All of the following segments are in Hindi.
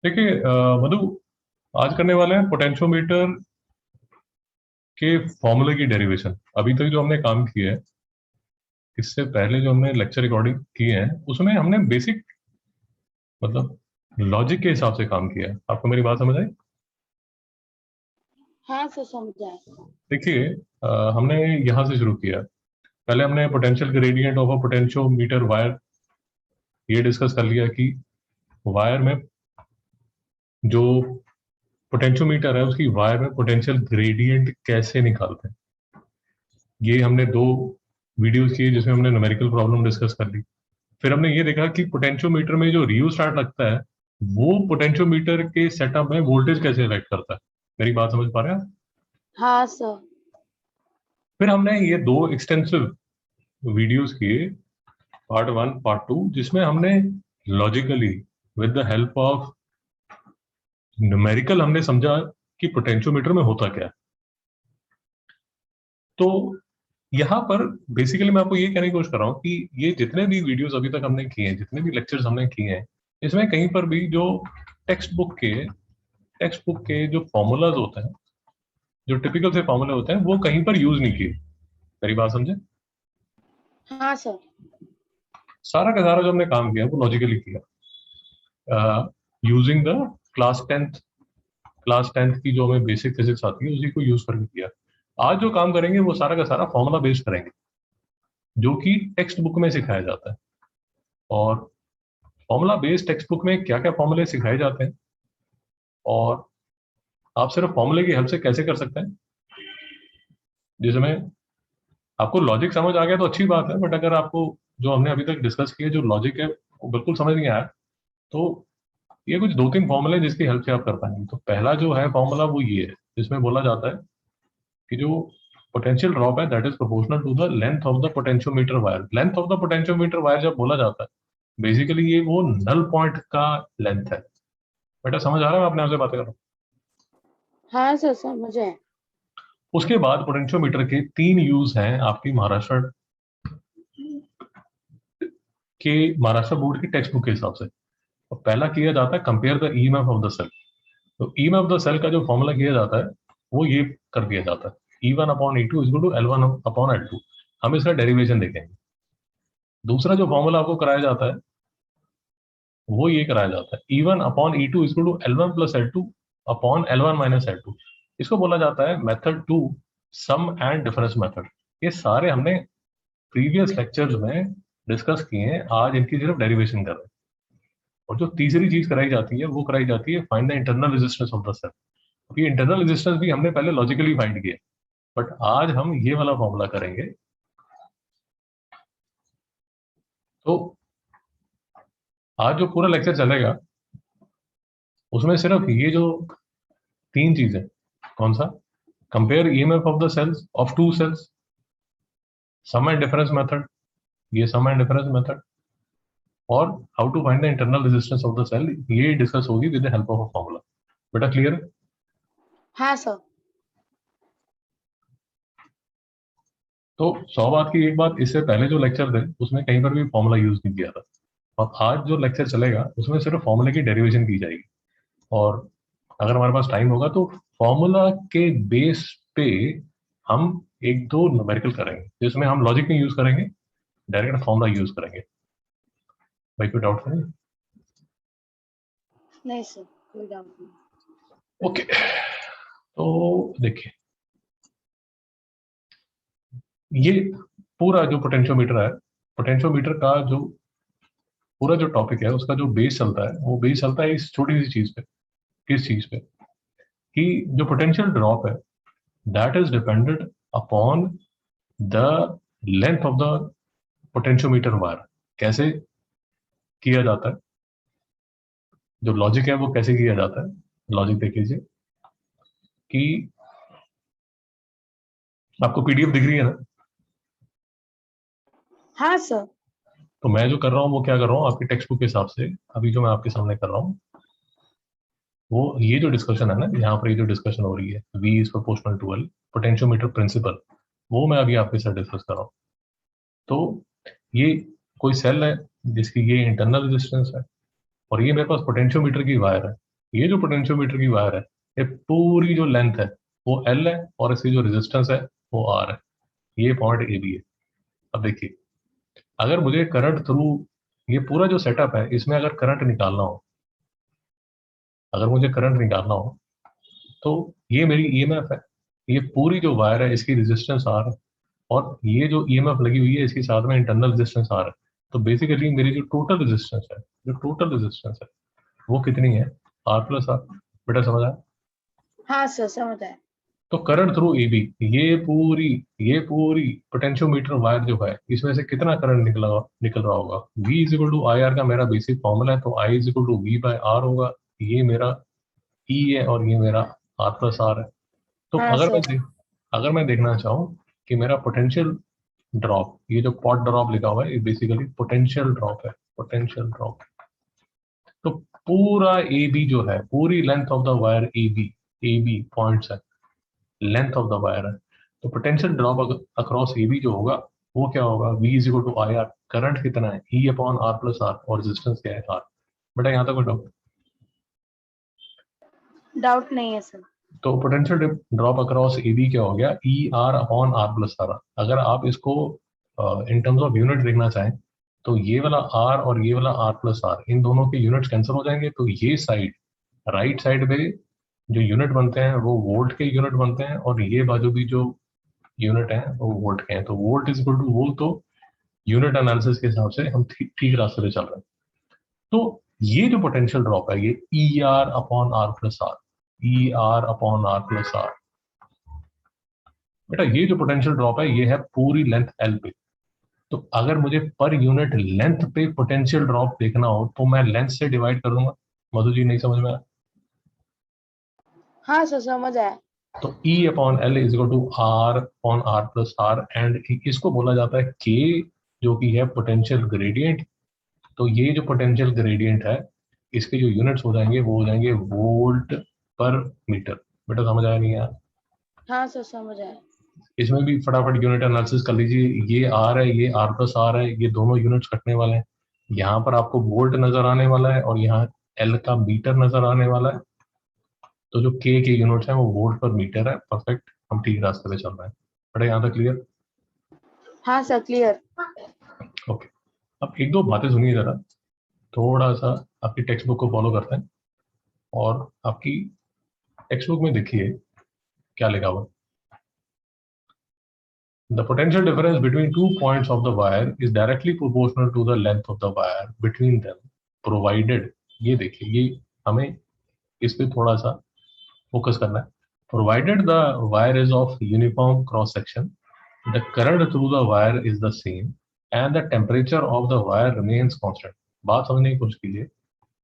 देखिए मधु, आज करने वाले हैं पोटेंशियोमीटर के फॉर्मूले की डेरिवेशन। अभी तक जो हमने काम किया है, इससे पहले जो हमने लेक्चर रिकॉर्डिंग किए हैं, उसमें हमने बेसिक मतलब लॉजिक के हिसाब से काम किया है। आपको मेरी बात समझ आई? हाँ सर, समझा। देखिए, हमने यहाँ से शुरू किया। पहले हमने potential gradient of a potentiometer wire ये डिस्कस कर लिया कि वायर में जो पोटेंशियोमीटर है उसकी वायर में पोटेंशियल ग्रेडियंट कैसे निकालते हैं। ये हमने दो वीडियोस किए जिसमें हमने न्यूमेरिकल प्रॉब्लम डिस्कस कर ली। फिर हमने ये देखा कि पोटेंशियोमीटर में जो रियो स्टार्ट लगता है वो पोटेंशियोमीटर के सेटअप में वोल्टेज कैसे इफेक्ट करता है। मेरी बात समझ पा रहे हैं आप? हाँ सर। फिर हमने ये दो एक्सटेंसिव वीडियोस किए, पार्ट वन पार्ट टू, जिसमें हमने logically with the help of numerical हमने समझा कि पोटेंशियोमीटर में होता क्या है। तो यहाँ पर बेसिकली मैं आपको ये कहने की कोशिश कर रहा हूँ कि ये जितने भी वीडियोस अभी तक हमने किए हैं, जितने भी लेक्चर्स हमने किए हैं, इसमें कहीं पर भी जो टेक्स्ट बुक के जो फॉर्मूलाज होते हैं, जो टिपिकल से फॉर्मूले होते हैं, वो कहीं पर यूज नहीं किए। मेरी बात समझे? हाँ सर। सारा का सारा जो हमने काम किया वो लॉजिकली किया, using the class tenth class tenth की जो हमें बेसिक फिजिक्स आती है उसी को यूज करके किया। आज जो काम करेंगे वो सारा का सारा फॉर्मूला बेस्ड करेंगे, जो कि टेक्स्ट बुक में सिखाया जाता है। और फॉर्मूला बेस्ड टेक्स्ट बुक में क्या क्या फॉर्मूले सिखाए जाते हैं और आप सिर्फ फॉर्मूले की हेल्प से कैसे कर सकते हैं, जिसमें आपको लॉजिक समझ आ गया तो अच्छी बात है। बट अगर आपको जो हमने अभी तक डिस्कस किया जो लॉजिक है वो बिल्कुल समझ नहीं आया, तो ये कुछ दो तीन फॉर्मूले जिसकी हेल्प से आप कर पाएंगे। तो पहला जो है फॉर्मूला वो ये है, जिसमें बोला जाता है कि जो पोटेंशियल ड्रॉप है that is proportional to the length of the potentiometer wire. Length of the potentiometer wire जब बोला जाता है, बेसिकली ये वो नल पॉइंट का लेंथ है। बेटा समझ आ रहा है? मैं अपने आप से बात कर रहा हूँ। हाँ सर, समझे। उसके बाद पोटेंशियोमीटर के तीन यूज हैं आपकी महाराष्ट्र बोर्ड की टेक्स्ट बुक के हिसाब से। तो पहला किया जाता है compare the EMF of the cell. तो ईएमएफ ऑफ द सेल का जो फॉर्मूला किया जाता है वो ये कर दिया जाता है, E1 upon E2 is to L1 upon L2। हम इसका डेरिवेशन देखेंगे। दूसरा जो फॉर्मूला आपको कराया जाता है वो ये कराया जाता है, E1 upon E2 is to L1 plus L2 upon L1 minus L2। इसको बोला जाता है method two, sum and difference method. ये सारे हमने प्रीवियस लेक्चर्स में डिस्कस किए हैं, आज इनकी सिर्फ डेरिवेशन कर रहे हैं। और जो तीसरी चीज कराई जाती है वो कराई जाती है find the internal resistance of the cell. ये इंटरनल रेजिस्टेंस भी हमने पहले लॉजिकली फाइंड किया, बट आज हम ये वाला फॉर्मूला करेंगे। तो आज जो पूरा लेक्चर चलेगा उसमें सिर्फ ये जो तीन चीजें, कौन सा, compare EMF of the cells of two cells, sum and difference method, ये सम एंड डिफरेंस मेथड, और how to find the internal resistance of the cell, ये डिस्कस होगी with the help of a formula. बेटा क्लियर है? हाँ सर। तो 100 बात की एक बात, इससे पहले जो लेक्चर थे उसमें कहीं पर भी फॉर्मूला यूज नहीं किया था, और आज जो लेक्चर चलेगा उसमें सिर्फ फॉर्मूले की डेरिवेशन की जाएगी। और अगर हमारे पास टाइम होगा तो फॉर्मूला के बेस पे हम एक दो न्यूमेरिकल करेंगे, जिसमें हम लॉजिक नहीं यूज करेंगे, डायरेक्ट फॉर्मूला यूज करेंगे। भाई कोई डाउट नहीं? नहीं सर, कोई डाउट नहीं। ओके, तो देखिए, ये पूरा जो पोटेंशियोमीटर है, पोटेंशियोमीटर का जो पूरा जो टॉपिक है उसका जो बेस चलता है वो बेस चलता है इस छोटी सी चीज पे। किस चीज पे? कि जो पोटेंशियल ड्रॉप है that is dependent upon the length of the potentiometer wire. कैसे किया जाता है, जो लॉजिक है वो कैसे किया जाता है, लॉजिक देख लीजिए कि आपको पीडीएफ दिख रही है ना? हाँ सर। तो मैं जो कर रहा हूँ वो क्या कर रहा हूँ, आपकी टेक्स्ट बुक के हिसाब से अभी जो मैं आपके सामने कर रहा हूँ वो ये जो डिस्कशन है ना, यहाँ पर ये जो डिस्कशन हो रही है V is proportional to L, potentiometer principle, वो मैं अभी आपके साथ डिस्कस कर रहा हूँ। तो ये कोई सेल है जिसकी ये इंटरनल रेजिस्टेंस है, और ये मेरे पास पोटेंशियोमीटर की वायर है। ये जो पोटेंशियोमीटर की वायर है, ये पूरी जो लेंथ है वो एल है और इसकी जो रेजिस्टेंस है वो आर है। ये पॉइंट ए बी है। अब देखिए, अगर मुझे करंट थ्रू ये पूरा जो सेटअप है इसमें अगर करंट निकालना हो, अगर मुझे करंट निकालना हो तो ये मेरी ईएमएफ है, ये पूरी जो वायर है इसकी रेजिस्टेंस आर है, और ये जो ईएमएफ लगी हुई है इसके साथ में इंटरनल रेजिस्टेंस आर है। तो बेसिकली मेरी जो टोटल रेजिस्टेंस है, जो टोटल रेजिस्टेंस है वो कितनी है, आर प्लस आर। बेटा समझ आया? हाँ सर समझ आया। तो करंट थ्रू ए बी, ये पूरी पोटेंशियोमीटर वायर जो है इसमें से कितना करंट निकल रहा होगा, V is equal to I R का मेरा बेसिक फॉर्मूला है, तो I is equal to V by R होगा। ये मेरा E है और ये मेरा आर प्लस आर है। तो हाँ अगर सर। अगर मैं देखना चाहूँ कि मेरा पोटेंशियल ड्रॉप, ये जो पॉट ड्रॉप लिखा हुआ है ये बेसिकली पोटेंशियल ड्रॉप है, पोटेंशियल ड्रॉप। तो पूरा ए बी जो है, पूरी length of the wire A B points है, लेंथ ऑफ द वायर है। तो potential drop across A B जो होगा वो क्या होगा, V is equal to I R. Current कितना है, E upon R plus R, और रेजिस्टेंस क्या है, आर। बेटा यहाँ तक कोई डाउट? डाउट नहीं है सर। तो potential drop across A B क्या हो गया, E R upon R plus R. अगर आप इसको इन टर्म्स ऑफ यूनिट देखना चाहें तो ये वाला आर और ये वाला आर प्लस आर, इन दोनों के यूनिट्स कैंसिल हो जाएंगे। तो ये साइड, राइट साइड पे जो यूनिट बनते हैं वो वोल्ट के यूनिट बनते हैं, और ये बाजू भी जो यूनिट है वो वोल्ट के हैं। तो volt is equal two volt. तो यूनिट एनालिसिस के हिसाब से हम ठीक रास्ते पे चल रहे हैं। तो ये जो पोटेंशियल ड्रॉप है ये E R upon R plus R, E R upon R plus R. बेटा ये जो पोटेंशियल ड्रॉप है ये है पूरी लेंथ एल पे। तो अगर मुझे पर यूनिट लेंथ पे पोटेंशियल ड्रॉप देखना हो तो मैं लेंथ से डिवाइड कर दूंगा। मधु जी नहीं समझ में आया? हाँ सर समझ आया। तो E upon L is equal to R upon R plus R, and इसको बोला जाता है K, जो कि है पोटेंशियल ग्रेडियंट। तो ये जो पोटेंशियल ग्रेडियंट है इसके जो यूनिट्स हो जाएंगे वो हो जाएंगे वोल्ट पर मीटर। बेटा समझ आया नहीं आया? हाँ सर समझ आया। इसमें भी फटाफट यूनिट एनालिसिस कर लीजिए। ये आर है, ये आर प्लस आर है, ये दोनों यूनिट्स कटने वाले हैं। यहाँ पर आपको वोल्ट नजर आने वाला है और यहाँ एल का मीटर नजर आने वाला है। तो जो के यूनिट्स हैं वो वोल्ट पर मीटर है। परफेक्ट, हम ठीक रास्ते पे चल रहे हैं। बेटा यहाँ तक क्लियर? हाँ सर क्लियर। ओके। अब एक दो बातें सुनिए जरा, थोड़ा सा आपकी टेक्स्ट बुक को फॉलो करते हैं। और आपकी टेक्स्ट बुक में देखिए क्या लिखा हुआ है। The potential difference between 2 points of the wire is directly proportional to the length of the wire between them, provided, ये देखिए, ये हमें इस पे थोड़ा सा फोकस करना है। Provided the wire is of uniform cross section, the current through the wire is the same and the temperature of the wire remains constant। बात समझने की कोशिश कीजिए।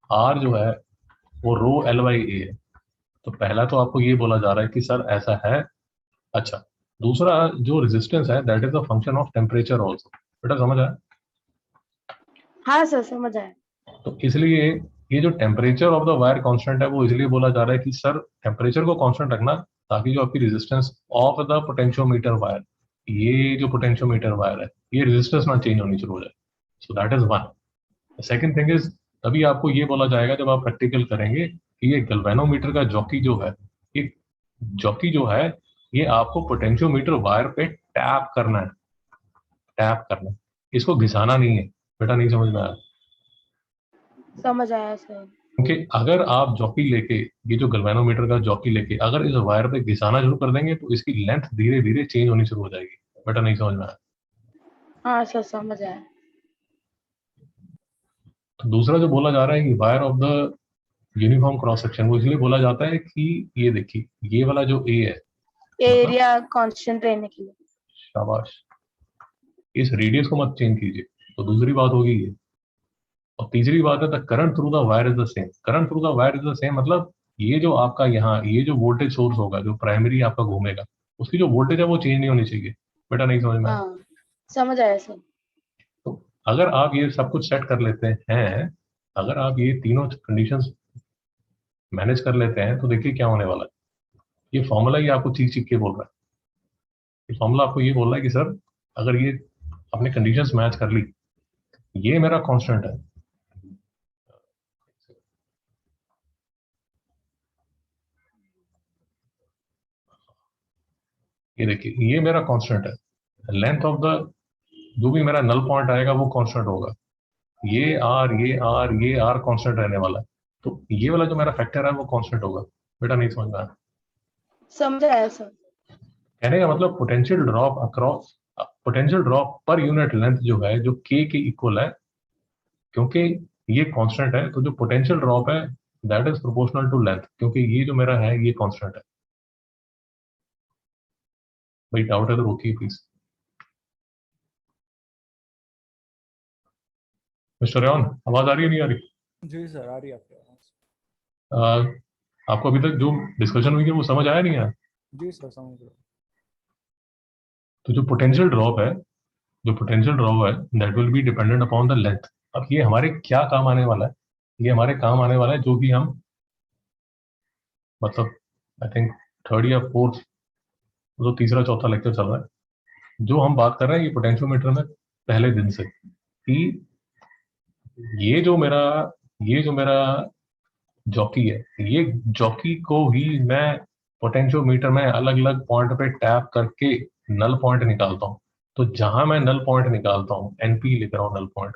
R जो है वो रो एल बाई ए है। तो पहला तो आपको ये बोला जा रहा है कि सर ऐसा है। अच्छा, दूसरा जो रेजिस्टेंस है that is a function of temperature also. बेटा समझ आया? हाँ सर समझ आया। तो इसलिए ये जो temperature of the wire constant है वो इसलिए बोला जा रहा है कि सर टेम्परेचर को कांस्टेंट रखना, ताकि जो आपकी resistance of the potentiometer wire, ये जो पोटेंशियोमीटर वायर है ये रेजिस्टेंस ना चेंज होनी शुरू हो जाए। So that is one. Second thing is, तभी आपको ये बोला जाएगा जब आप प्रैक्टिकल करेंगे कि ये गैल्वेनोमीटर का जॉकी जो है, ये जॉकी जो है ये आपको पोटेंशियोमीटर वायर पे टैप करना है, टैप करना है, इसको घिसाना नहीं है। बेटा नहीं समझ में आया? समझ आया सर। क्योंकि अगर आप जॉकी लेके, ये जो गैल्वेनोमीटर का जॉकी लेके अगर इस वायर पे घिसाना शुरू कर देंगे तो इसकी लेंथ धीरे धीरे चेंज होनी शुरू हो जाएगी। बेटा नहीं समझ में आया? हाँ सर समझ आया। तो दूसरा जो बोला जा रहा है कि wire of the uniform cross section, वो इसलिए बोला जाता है कि ये देखिए ये वाला जो ए है, मतलब, एरिया कांस्टेंट रहने के लिए। शाबाश, इस रेडियस को मत चेंज कीजिए। तो दूसरी बात होगी ये। और तीसरी बात है the current through the wire is the same. Current through the wire is the same मतलब ये जो आपका यहाँ ये जो वोल्टेज सोर्स होगा जो प्राइमरी आपका घूमेगा, उसकी जो वोल्टेज है वो चेंज नहीं होनी चाहिए। बेटा नहीं समझ में आया? हाँ समझ आया सर। तो अगर आप ये सब कुछ सेट कर लेते हैं, अगर आप ये तीनों कंडीशंस मैनेज कर लेते हैं तो देखिए क्या होने वाला है। ये फॉर्मूला ही आपको चीख चीख के बोल रहा है। ये फॉर्मूला आपको ये बोल रहा है कि सर अगर ये आपने कंडीशंस मैच कर ली, ये मेरा कांस्टेंट है, ये देखिए ये मेरा कांस्टेंट है, लेंथ ऑफ द जो भी मेरा नल पॉइंट आएगा वो कांस्टेंट होगा, ये आर कांस्टेंट रहने वाला है, तो ये वाला जो मेरा फैक्टर है वो कांस्टेंट होगा। बेटा नहीं समझ में आया? समझ आया सर। कहने का मतलब potential drop per unit length जो है जो के इक्वल है, क्योंकि ये कांस्टेंट है तो जो पोटेंशियल ड्रॉप है that is proportional to length, क्योंकि ये जो मेरा है ये कांस्टेंट है। भाई डाउट है तो रोकिए प्लीज। मिस्टर रेन, आवाज आ रही है नहीं आ रही? जी सर, आ रही है आपकी आवाज। आपको अभी तक जो डिस्कशन हुई है वो समझ आया नहीं आया? जी सर, समझ रहा हूँ। तो जो पोटेंशियल ड्रॉप है, जो पोटेंशियल ड्रॉप है that will be dependent upon the length. अब ये हमारे क्या काम आने वाला है? ये हमारे काम आने वाला है जो कि हम मतलब आई थिंक थर्ड या फोर्थ, तो तीसरा चौथा लेक्चर चल रहा है जो हम बात कर रहे हैं ये पोटेंशियोमीटर में पहले दिन से, कि ये जो मेरा ये जो मेरा जॉकी है, ये जॉकी को ही मैं पोटेंशियोमीटर में अलग अलग पॉइंट पे टैप करके नल पॉइंट निकालता हूँ। तो जहां मैं नल पॉइंट निकालता हूँ, एनपी लिख रहा हूँ नल पॉइंट,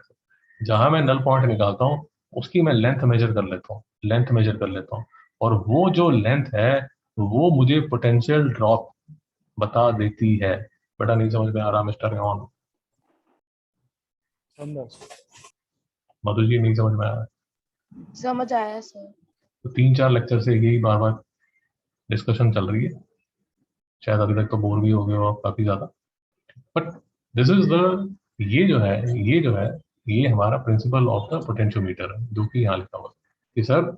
जहां मैं नल पॉइंट निकालता हूँ उसकी मैं लेंथ मेजर कर लेता हूँ, लेंथ मेजर कर लेता हूँ, और वो जो लेंथ है वो मुझे पोटेंशियल ड्रॉप बता देती है। बेटा नहीं समझ में आ रहा मिस्टर रेहान? समझा सर। मधु जी नहीं समझ में आया? समझ आया सर। तो 3-4 लेक्चर से यही बार बार डिस्कशन चल रही है, शायद अभी तक तो बोर भी हो गए हो आप काफी ज्यादा, बट दिस इज द ये जो है ये हमारा प्रिंसिपल ऑफ द पोटेंशियोमीटर है जो कि यहाँ लिखा हुआ है कि सर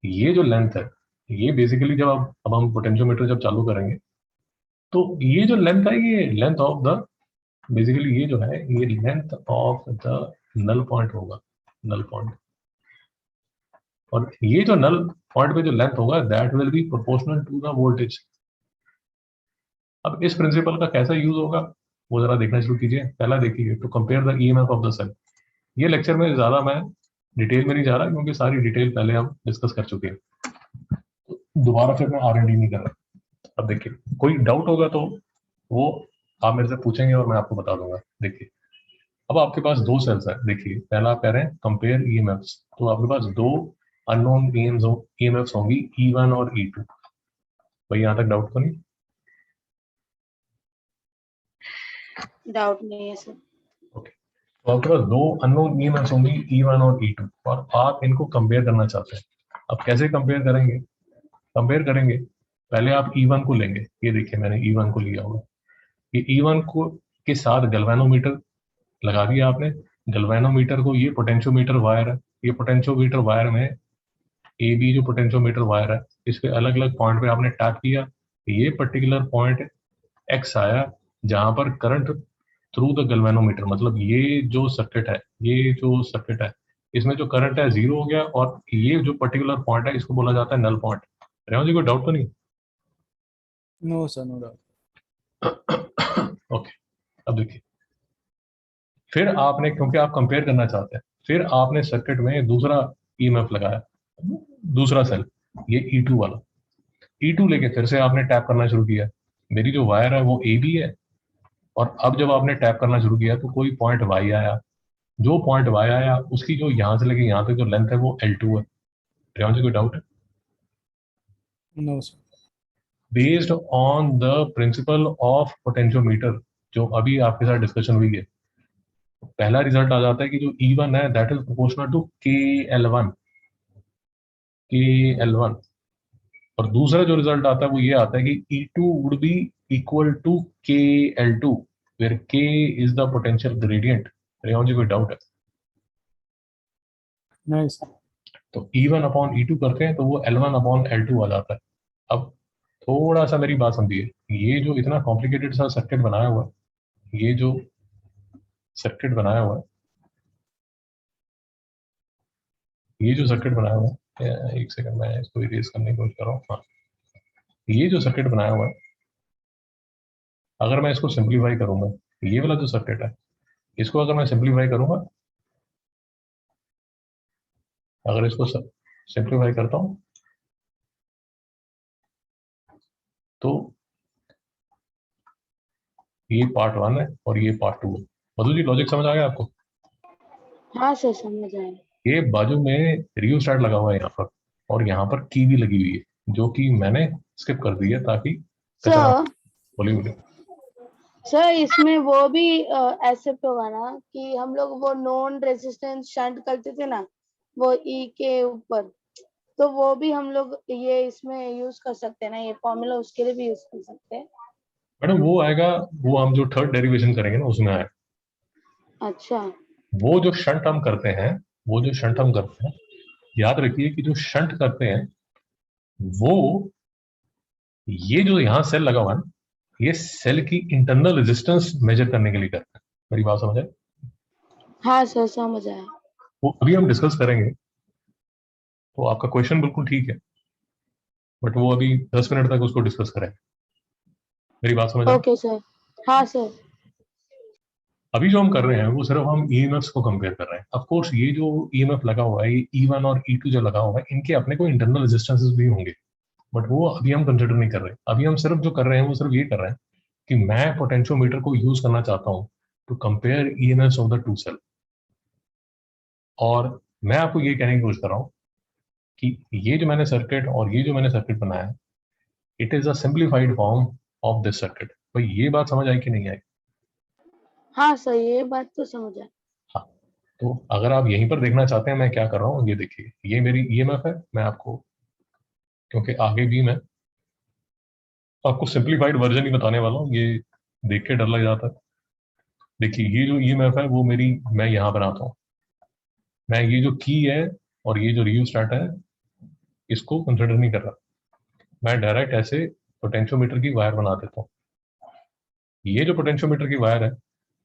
ये जो लेंथ है, ये बेसिकली जब अब हम पोटेंशियोमीटर जब चालू करेंगे तो ये जो लेंथ है ये लेंथ ऑफ द, बेसिकली ये जो है ये length of the null point होगा, नल पॉइंट। और ये जो नल पॉइंट पे जो लेंथ होगा that will be proportional to the voltage. अब इस प्रिंसिपल का कैसा यूज होगा वो जरा देखना शुरू कीजिए। पहला देखिए to compare the EMF of the cell. ये लेक्चर में ज्यादा मैं डिटेल में नहीं जा रहा क्योंकि सारी डिटेल पहले हम डिस्कस कर चुके हैं, दोबारा फिर मैं R&D नहीं कर रहा। अब देखिए कोई डाउट होगा तो वो आप मेरे से पूछेंगे और मैं आपको बता दूंगा। देखिए अब आपके पास दो सेल्स है, देखिए पहला आप कह रहे हैं कंपेयर ईएमएफ्स, तो आपके पास दो अननोन ईएमएफ्स होंगी E1 और E2। भाई यहाँ तक डाउट तो नहीं? डाउट नहीं है सर। ओके, तो आपके पास दो अननोन ईएमएफ्स होंगी E1 और E2 और आप इनको कंपेयर करना चाहते हैं। अब कैसे कंपेयर करेंगे? कंपेयर करेंगे पहले आप E1 को लेंगे, ये देखिए मैंने E1 को लिया होगा, ये E1 को के साथ गैल्वेनोमीटर लगा दिया आपने। गैल्वेनोमीटर को, ये पोटेंशियोमीटर वायर है, ये पोटेंशियोमीटर वायर में ए बी जो पोटेंशियोमीटर वायर है इस पे अलग अलग पॉइंट पे आपने टैप किया, ये पर्टिकुलर पॉइंट एक्स आया जहां पर करंट थ्रू द गैल्वेनोमीटर, मतलब ये जो सर्किट है इसमें जो करंट है जीरो हो गया, और ये जो पर्टिकुलर पॉइंट है इसको बोला जाता है नल पॉइंट। रेवण जी कोई डाउट तो नहीं? No sir, no doubt. Okay, अब देखिए फिर आपने, क्योंकि आप कंपेयर करना चाहते हैं, फिर आपने सर्किट में दूसरा ईएमएफ लगाया, दूसरा सेल, ये E2 वाला, E2 लेके फिर से आपने टैप करना शुरू किया। मेरी जो वायर है वो ए बी है, और अब जब आपने टैप करना शुरू किया तो कोई पॉइंट वाई आया, जो पॉइंट वाई आया उसकी जो यहाँ से लेके यहाँ तक जो लेंथ है वो L2 है। रेवंश जी कोई डाउट है? No sir. Based on the principle of potentiometer जो अभी आपके साथ डिस्कशन हुई है, पहला रिजल्ट आ जाता है कि जो E1 है दैट इज प्रोपोर्शनल टू के एल वन, और दूसरा जो रिजल्ट आता है वो ये आता है कि E2 would be equal to KL2 where K is the potential gradient. Revansh ji कोई डाउट है? नहीं सर। तो E1 अपॉन E2 करते हैं तो वो L1 अपॉन L2 आ जाता है। अब थोड़ा सा मेरी बात समझिए, ये जो इतना कॉम्प्लिकेटेड सा सर्किट बनाया हुआ है, ये जो सर्किट बनाया हुआ है, ये जो सर्किट बनाया हुआ है, एक सेकंड मैं इसको इरेज करने की कोशिश कर रहा हूँ। हाँ, ये जो सर्किट बनाया हुआ है, अगर मैं इसको सिंप्लीफाई करूंगा, ये वाला जो सर्किट है इसको अगर मैं सिंप्लीफाई करूंगा, अगर इसको सिंप्लीफाई करता हूँ तो ये पार्ट 1 है और ये पार्ट 2 है। मधु जी लॉजिक समझ आ गया आपको? हाँ सर समझ आया। ये बाजू में रियोस्टेट लगा हुआ है यहाँ पर, और यहाँ पर की भी लगी हुई है जो कि मैंने स्किप कर दी है ताकि कचरा। सर बोलिए बोलिए। सर इसमें वो भी एक्सेप्ट होगा ना कि हम लोग वो नॉन रेजिस्टेंस शंट करते थे ना, वो ई के ऊपर, तो वो भी हम लोग ये इसमें यूज कर सकते हैं ना, ये फॉर्मूला उसके लिए भी यूज कर सकते हैं। मैडम वो आएगा, वो हम जो थर्ड डेरिवेशन करेंगे ना उसमें आएगा। अच्छा। वो जो शंट हम करते हैं, वो जो शंट हम करते हैं, याद रखिए कि जो शंट करते हैं वो, ये जो यहाँ सेल लगा हुआ है ना, ये सेल की इंटरनल रेजिस्टेंस मेजर करने के लिए करते हैं। मेरी बात समझ आए? हाँ सर समझ आया। वो अभी हम डिस्कस करेंगे। तो आपका क्वेश्चन बिल्कुल ठीक है, बट वो अभी 10 मिनट तक उसको डिस्कस करेंगे। मेरी बात समझ आई? Okay sir. हाँ सर। अभी जो हम कर रहे हैं वो सिर्फ हम ईएमएफ को कंपेयर कर रहे हैं। ऑफ कोर्स ये जो ईएमएफ लगा हुआ है, ये ई1 और ई2 जो लगा हुआ है, इनके अपने को इंटरनल रेजिस्टेंसेस भी होंगे, बट वो अभी हम कंसिडर नहीं कर रहे। अभी हम सिर्फ जो कर रहे हैं वो सिर्फ ये कर रहे हैं कि मैं पोटेंशियोमीटर को यूज करना चाहता हूँ to compare EMF of the two cell. और मैं आपको ये कहने की कोशिश कर रहा हूँ कि ये जो मैंने सर्किट और ये जो मैंने सर्किट बनाया है, it is a simplified form of this circuit. भाई ये बात समझ आई कि नहीं आई? हाँ सर ये बात तो समझ आया। हाँ। तो अगर आप यहीं पर देखना चाहते हैं मैं क्या कर रहा हूँ, ये देखिए, ये मेरी ईएमएफ है। मैं आपको, क्योंकि आगे भी मैं आपको सिंप्लीफाइड वर्जन ही बताने वाला हूँ, ये देख के डर लग जाता है। देखिए ये जो ईएमएफ है वो मेरी, मैं यहाँ बनाता हूँ। मैं ये जो की है और ये जो रियोस्टेट है, इसको कंसिडर नहीं कर रहा। मैं डायरेक्ट ऐसे पोटेंशियोमीटर की वायर बना देता हूँ। ये जो पोटेंशियोमीटर की वायर है,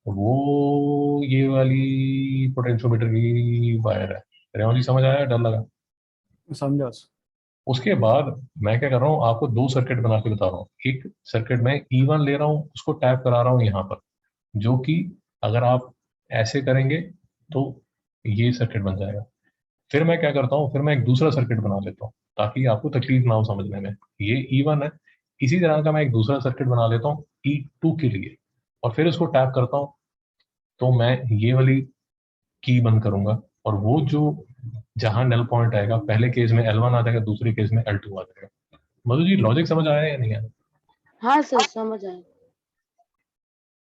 वो ये वाली पोटेंशियोमीटर की वायर है। रेवण जी समझ आया? डर लगा? समझा सर। उसके बाद मैं क्या कर रहा हूँ, आपको दो सर्किट बना के बता रहा हूँ। एक सर्किट में E1 ले रहा हूँ, उसको टैप करा रहा हूँ यहाँ पर, जो कि अगर आप ऐसे करेंगे तो ये सर्किट बन जाएगा। फिर मैं क्या करता हूँ, फिर मैं एक दूसरा सर्किट बना लेता हूँ ताकि आपको तकलीफ ना हो समझने में। ये E1 है, इसी तरह का मैं एक दूसरा सर्किट बना लेता हूँ E2 के लिए, और फिर उसको टैप करता हूँ तो मैं ये वाली की बंद करूंगा। और वो जो जहां नल पॉइंट आएगा, पहले केस में L1 आ जाएगा, दूसरे केस में L2 आ जाएगा। मधु जी लॉजिक समझ आया या नहीं आया? हाँ सर समझ आया।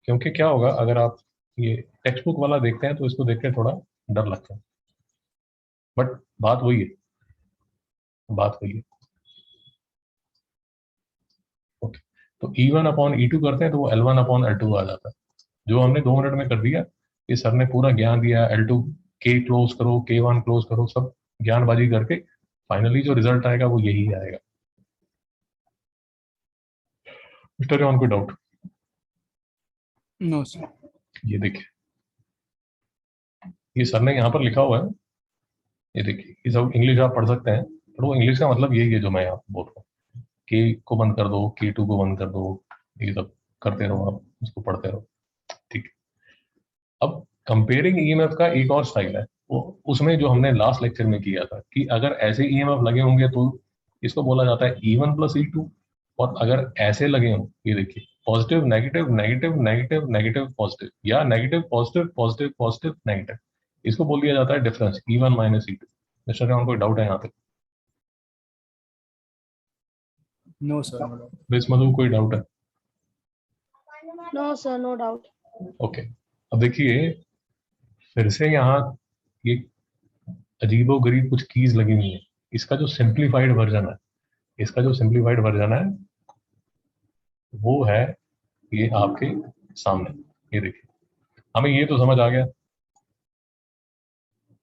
क्योंकि क्या होगा, अगर आप ये टेक्स्ट बुक वाला देखते हैं तो इसको देख के थोड़ा डर लगता है, बट बात वही है, बात वही है। ओके। तो E1 अपॉन E2 करते हैं तो वो L1 अपॉन L2 आ जाता है, जो हमने 2 मिनट में कर दिया। ये सर ने पूरा ज्ञान दिया, L2 के क्लोज करो, K1 क्लोज करो, सब ज्ञानबाजी करके फाइनली जो रिजल्ट आएगा वो यही आएगा। मिस्टर ऑन कोई डाउट? No sir. ये देखिए, ये सर ने यहाँ पर लिखा हुआ है, ये देखिए, ये सब इंग्लिश आप पढ़ सकते हैं, पर वो इंग्लिश का मतलब यही है जो मैं यहाँ पे बोल रहा हूँ। के को बंद कर दो, K2 को बंद कर दो, ये सब करते रहो, आप उसको पढ़ते रहो। ठीक है। अब कंपेयरिंग ईएमएफ का एक और स्टाइल है, वो उसमें जो हमने लास्ट लेक्चर में किया था कि अगर ऐसे ईएमएफ लगे होंगे तो इसको बोला जाता है E1 प्लस E2। और अगर ऐसे लगे हों, ये देखिए, positive negative negative negative negative positive, या negative positive positive positive negative, इसको बोल दिया जाता है difference E1 minus E2। Mister राउंड कोई डाउट है यहाँ पे? No sir, no doubt. बेस मधु कोई डाउट है? No sir no doubt. Okay. अब देखिए, फिर से यहाँ ये अजीबो गरीब कुछ कीज लगी हुई है। इसका जो सिंप्लीफाइड वर्जन है, इसका जो सिंप्लीफाइड वर्जन है वो है ये आपके सामने। ये देखिए, हमें ये तो समझ आ गया।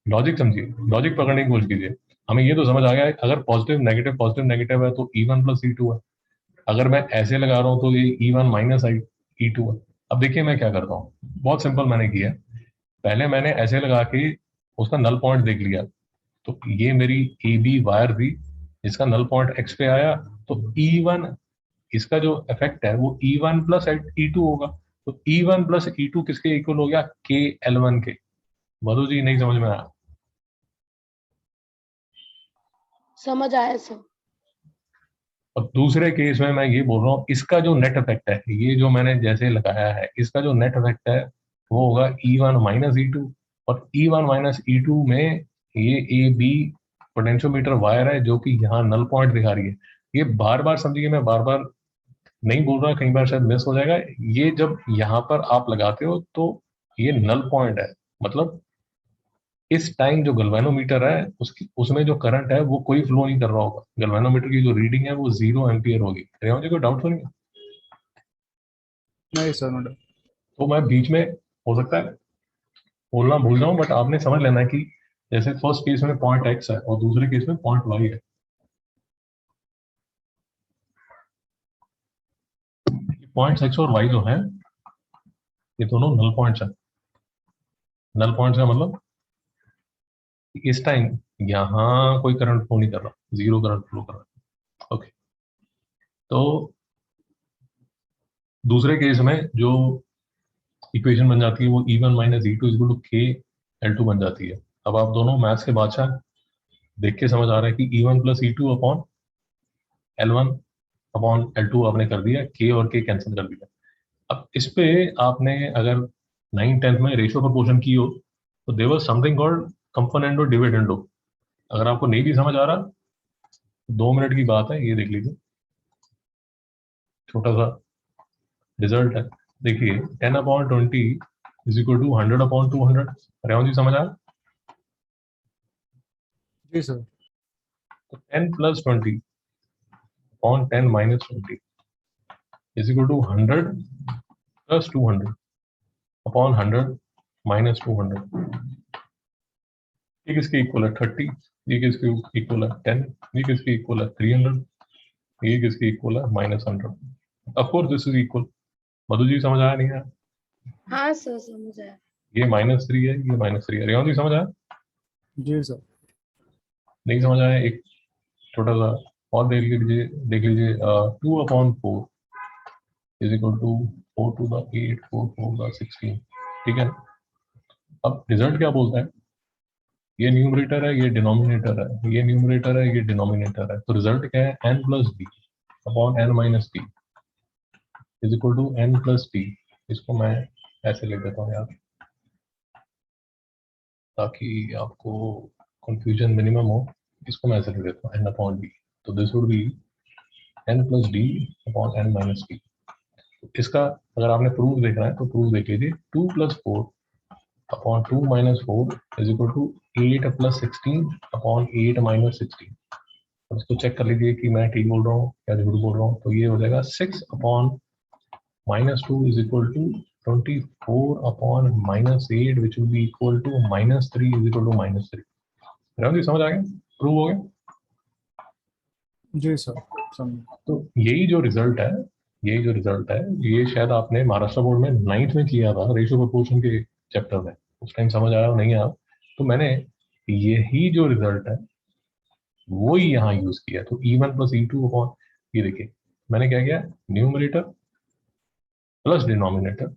लॉजिक समझिए, लॉजिक पकड़ने की कोशिश कीजिए। हमें ये तो समझ आ गया है, अगर पॉजिटिव नेगेटिव है तो E1 प्लस E2 है। अगर मैं ऐसे लगा रहा हूँ तो ये E1 माइनस E2 है। अब देखिए मैं क्या करता हूँ, बहुत सिंपल मैंने किया है। पहले मैंने ऐसे लगा के उसका नल पॉइंट देख लिया, तो ये मेरी ए बी वायर थी, इसका नल पॉइंट एक्स पे आया, तो E1, इसका जो इफेक्ट है वो E1 प्लस E2 होगा। तो E1 प्लस E2 किसके इक्वल हो गया? KL1 के। मधु जी नहीं समझ में आया? समझ आया सर। और दूसरे केस में मैं ये बोल रहा हूँ इसका जो नेट इफेक्ट है, ये जो मैंने जैसे लगाया है, इसका जो नेट इफेक्ट है वो होगा E1 माइनस E2, और E1 माइनस E2 में ये ए बी पोटेंशियोमीटर वायर है जो कि यहाँ नल पॉइंट दिखा रही है। ये बार बार समझिए, मैं बार बार नहीं बोल रहा, कई बार शायद मिस हो जाएगा। ये जब यहाँ पर आप लगाते हो तो ये नल पॉइंट है, मतलब इस टाइम जो गल्वेनोमीटर है उसकी उसमें जो करंट है वो कोई फ्लो नहीं कर रहा होगा, गल्वेनोमीटर की जो रीडिंग है वो 0 एम्पियर होगी। रेवान जी कोई डाउट तो नहीं है? नहीं सर, नो डाउट। तो मैं बीच में हो सकता है बोलना भूल जाऊं, बट आपने समझ लेना है कि जैसे फर्स्ट केस में पॉइंट एक्स है और दूसरे केस में पॉइंट वाई है। पॉइंट एक्स और वाई जो है ये दोनों नल पॉइंट्स हैं। नल पॉइंट्स का मतलब इस टाइम यहाँ कोई करंट फ्लो नहीं कर रहा, 0 करंट फ्लो कर रहा है। ओके, तो दूसरे केस में जो इक्वेशन बन जाती है वो E1 minus E2 equal to के L2 बन जाती है। अब आप दोनों मैथ्स के बादशाह, देख के समझ आ रहा है कि E1 plus E2 upon L1 upon L2 आपने कर दिया, के और के कैंसिल कर दिया। अब इस पे आपने अगर 9th 10th में रेशियो प्रोपोर्शन की हो तो there was something called componendo dividendo. अगर आपको नहीं भी समझ आ रहा तो 2 मिनट की बात है, ये देख लीजिए, छोटा सा रिजल्ट है। देखिए 10/20 is equal to 100/200। Revanth ji समझ आया? जी सर। तो 10 plus 20 upon 10 minus 20 is equal to 100 plus 200 upon 100 minus 200। ये किसके इक्वल है 30, ये किसके इक्वल है 10, ये किसके इक्वल है 300, ये किसके इक्वल है -100। Of course this is equal. Madhu ji समझ आया नहीं आया? हाँ सर समझ आया। ये -3 है, ये -3 है। रेवंत जी समझ आया? जी सर। नहीं समझ आया? एक छोटा सा और देख लीजिए 2/4 is equal to 4 to the 8, 4 4 the 16। ठीक है, अब रिजल्ट क्या बोलता है? ये न्यूमरेटर है, ये डिनोमिनेटर है, ये न्यूमरेटर है, ये डिनोमिनेटर है, तो रिजल्ट क्या है n plus D upon n minus T is equal to n plus T. इसको मैं ऐसे लिख देता हूँ यार, ताकि आपको कंफ्यूजन मिनिमम हो। इसको मैं ऐसे लिख देता हूँ n अपॉन डी, तो this would be n plus D upon n minus T. इसका अगर आपने प्रूफ देखना है तो प्रूफ देख लीजिए, 2 plus 4 upon 2 minus 4 is equal to 8 plus 16 upon 8 minus 16। अब इसको चेक कर लीजिए कि मैं ठीक बोल रहा हूँ या झूठ बोल रहा हूँ। तो ये हो जाएगा 6 upon -2 is equal to 24 upon -8 which will be equal to -3 is equal to -3। Rahul ji समझ आ गया? प्रूव हो गया? जी सर, समझ। तो यही जो रिजल्ट है ये शायद आपने महाराष्ट्र बोर्ड में 9th में किया था, रेशियो प्रोपोर्शन के चैप्टर में। उस टाइम समझ आया नहीं आया? तो मैंने यही जो रिजल्ट है वो ही यहाँ यूज किया। तो E1 प्लस E2 अपॉन, ये देखिए मैंने क्या किया, numerator plus denominator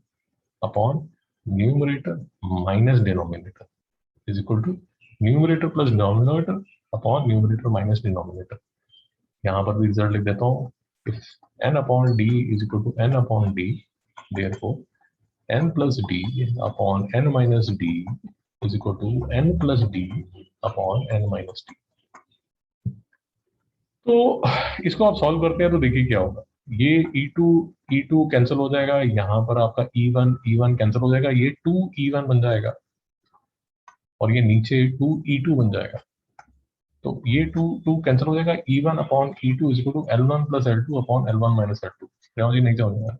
upon numerator minus denominator is equal to numerator plus denominator upon numerator minus denominator. यहाँ पर भी रिजल्ट लिख देता हूँ, if n upon d is equal to n upon d, therefore n plus d upon n minus d is equal to n plus d upon n minus d। तो इसको आप सॉल्व करते हैं तो देखिए क्या होगा। ये E2 कैंसिल हो जाएगा, यहाँ पर आपका E1 कैंसिल हो जाएगा, ये 2E1 बन जाएगा और ये नीचे 2E2 बन जाएगा। तो ये 2 कैंसिल हो जाएगा, E1 upon E2 is equal to L1 plus L2 upon L1 minus L2। क्या जी नहीं समझ में?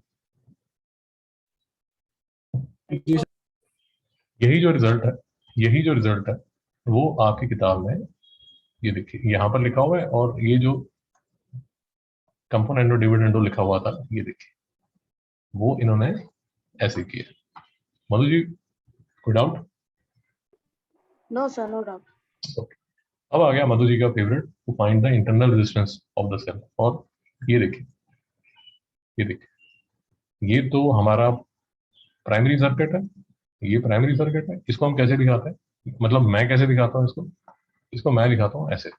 जी सर। यही जो रिजल्ट है वो आपकी किताब में, ये देखिए यहाँ पर लिखा हुआ है, और ये जो कंपोनेंडो डिविडेंडो लिखा हुआ था ये देखिए वो इन्होंने ऐसे किया। मधु जी कोई doubt? No sir, no doubt. अब आ गया मधु जी का favourite, to find the internal resistance of the cell. और ये तो हमारा प्राइमरी सर्किट है, ये प्राइमरी सर्किट है। इसको हम कैसे दिखाते हैं, मतलब मैं कैसे दिखाता हूँ इसको मैं दिखाता हूँ ऐसे।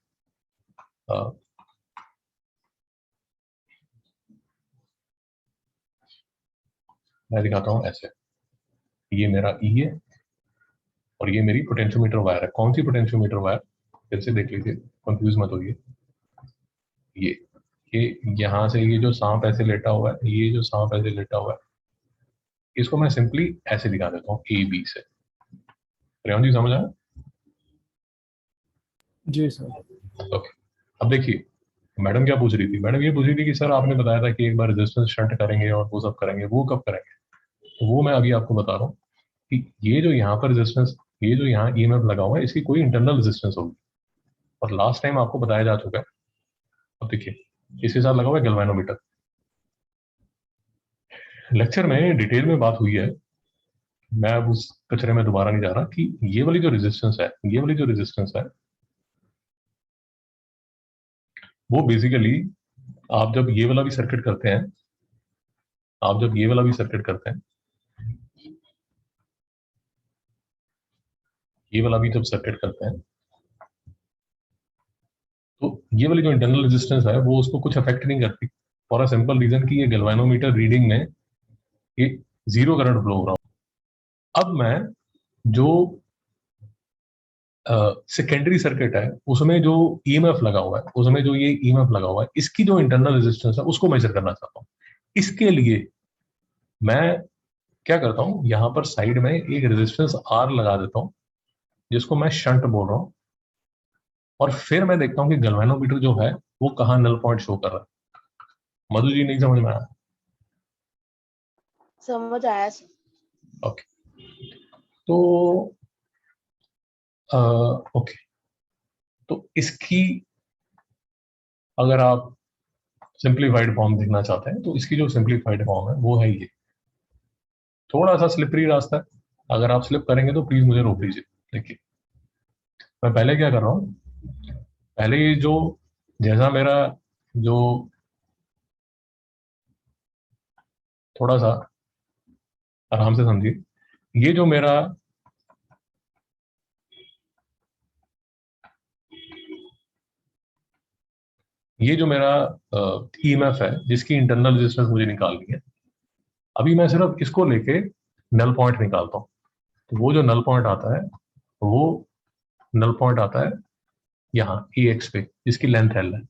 मैं दिखाता हूँ ऐसे, ये मेरा ई है और ये मेरी पोटेंशियोमीटर वायर है। कौन सी पोटेंशियोमीटर वायर, फिर से देख लीजिए, कंफ्यूज मत होइए। ये ये यहाँ से ये जो सांप ऐसे लेटा हुआ है, ये जो सांप ऐसे लेटा हुआ है, इसको मैं सिंपली ऐसे दिखा देता हूँ ए बी से। रेवंत जी समझ आया? जी सर। ओके, अब देखिए मैडम क्या पूछ रही थी। मैडम ये पूछ रही थी कि सर आपने बताया था कि एक बार रेजिस्टेंस शंट करेंगे और वो सब करेंगे, वो कब करेंगे? तो वो मैं अभी आपको बता रहा हूँ कि ये जो यहाँ पर रेजिस्टेंस, ये जो यहाँ ईएमएफ लगा हुआ है, इसकी कोई इंटरनल रेजिस्टेंस होगी। और लास्ट टाइम आपको बताया जा चुका है। अब देखिए इसके साथ लगा हुआ है गैल्वेनोमीटर। लेक्चर में डिटेल में बात हुई है, मैं अब उस कचरे में दोबारा नहीं जा रहा, कि ये वाली जो रेजिस्टेंस है, ये वाली जो रेजिस्टेंस है, वो बेसिकली आप जब ये वाला भी सर्किट करते हैं, आप जब ये वाला भी सर्किट करते हैं, ये वाला भी जब सर्किट करते हैं, तो ये वाली जो इंटरनल रेजिस्टेंस है वो उसको कुछ अफेक्ट नहीं करती, फॉर अ सिंपल रीजन कि ये गैल्वेनोमीटर रीडिंग में ये जीरो करंट फ्लो हो रहा हो। अब मैं जो सेकेंडरी सर्किट है उसमें जो ईएमएफ लगा हुआ है, उसमें जो ये ईएमएफ लगा हुआ है, इसकी जो इंटरनल रेजिस्टेंस है उसको मेजर करना चाहता हूँ। इसके लिए मैं क्या करता हूँ, यहाँ पर साइड में एक रेजिस्टेंस आर लगा देता हूँ, जिसको मैं शंट बोल रहा हूँ। और फिर मैं देखता हूँ कि गैल्वेनोमीटर जो है वो कहाँ नल पॉइंट शो कर रहा है। मधु जी नहीं समझ में आया? समझ आया सर। ओके, तो ओके, तो इसकी अगर आप सिंप्लीफाइड फॉर्म देखना चाहते हैं तो इसकी जो सिंप्लीफाइड फॉर्म है वो है ये। थोड़ा सा स्लिपरी रास्ता है, अगर आप स्लिप करेंगे तो प्लीज मुझे रोक लीजिए। देखिए मैं पहले क्या कर रहा हूँ, पहले ये जो जैसा मेरा जो थोड़ा सा आराम से समझिए, ये जो मेरा ईएमएफ है जिसकी इंटरनल रेजिस्टेंस मुझे निकालनी है, अभी मैं सिर्फ इसको लेके नल पॉइंट निकालता हूँ। तो वो जो नल पॉइंट आता है, वो नल पॉइंट आता है यहाँ ई एक्स पे, जिसकी लेंथ एल है,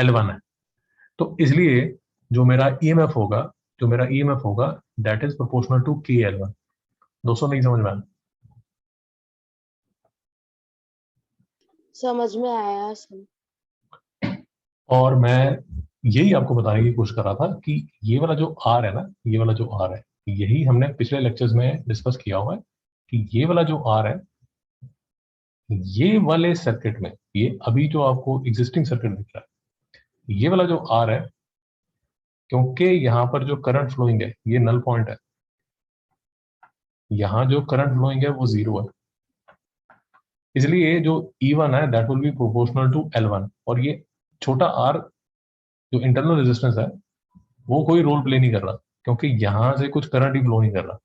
L1 है। तो इसलिए जो मेरा ईएमएफ होगा, जो मेरा ईएमएफ होगा, दैट इज प्रोपोर्शनल टू के L1। दोस्तों नहीं समझ में आया? समझ में आया सर। और मैं यही आपको बताने की कोशिश कर रहा था कि ये वाला जो आर है ना, ये वाला जो आर है, यही हमने पिछले लेक्चर्स में डिस्कस किया हुआ है कि ये वाला जो आर है, ये वाले सर्किट में, ये अभी जो आपको एग्जिस्टिंग सर्किट दिख रहा है, ये वाला जो आर है, क्योंकि यहाँ पर जो करंट फ्लोइंग है ये नल पॉइंट है, यहाँ जो करंट फ्लोइंग है वो जीरो है, इसलिए जो E1 है that will be proportional to L1। और ये छोटा r जो इंटरनल रेजिस्टेंस है वो कोई रोल प्ले नहीं कर रहा, क्योंकि यहां से कुछ करंट ही फ्लो नहीं कर रहा।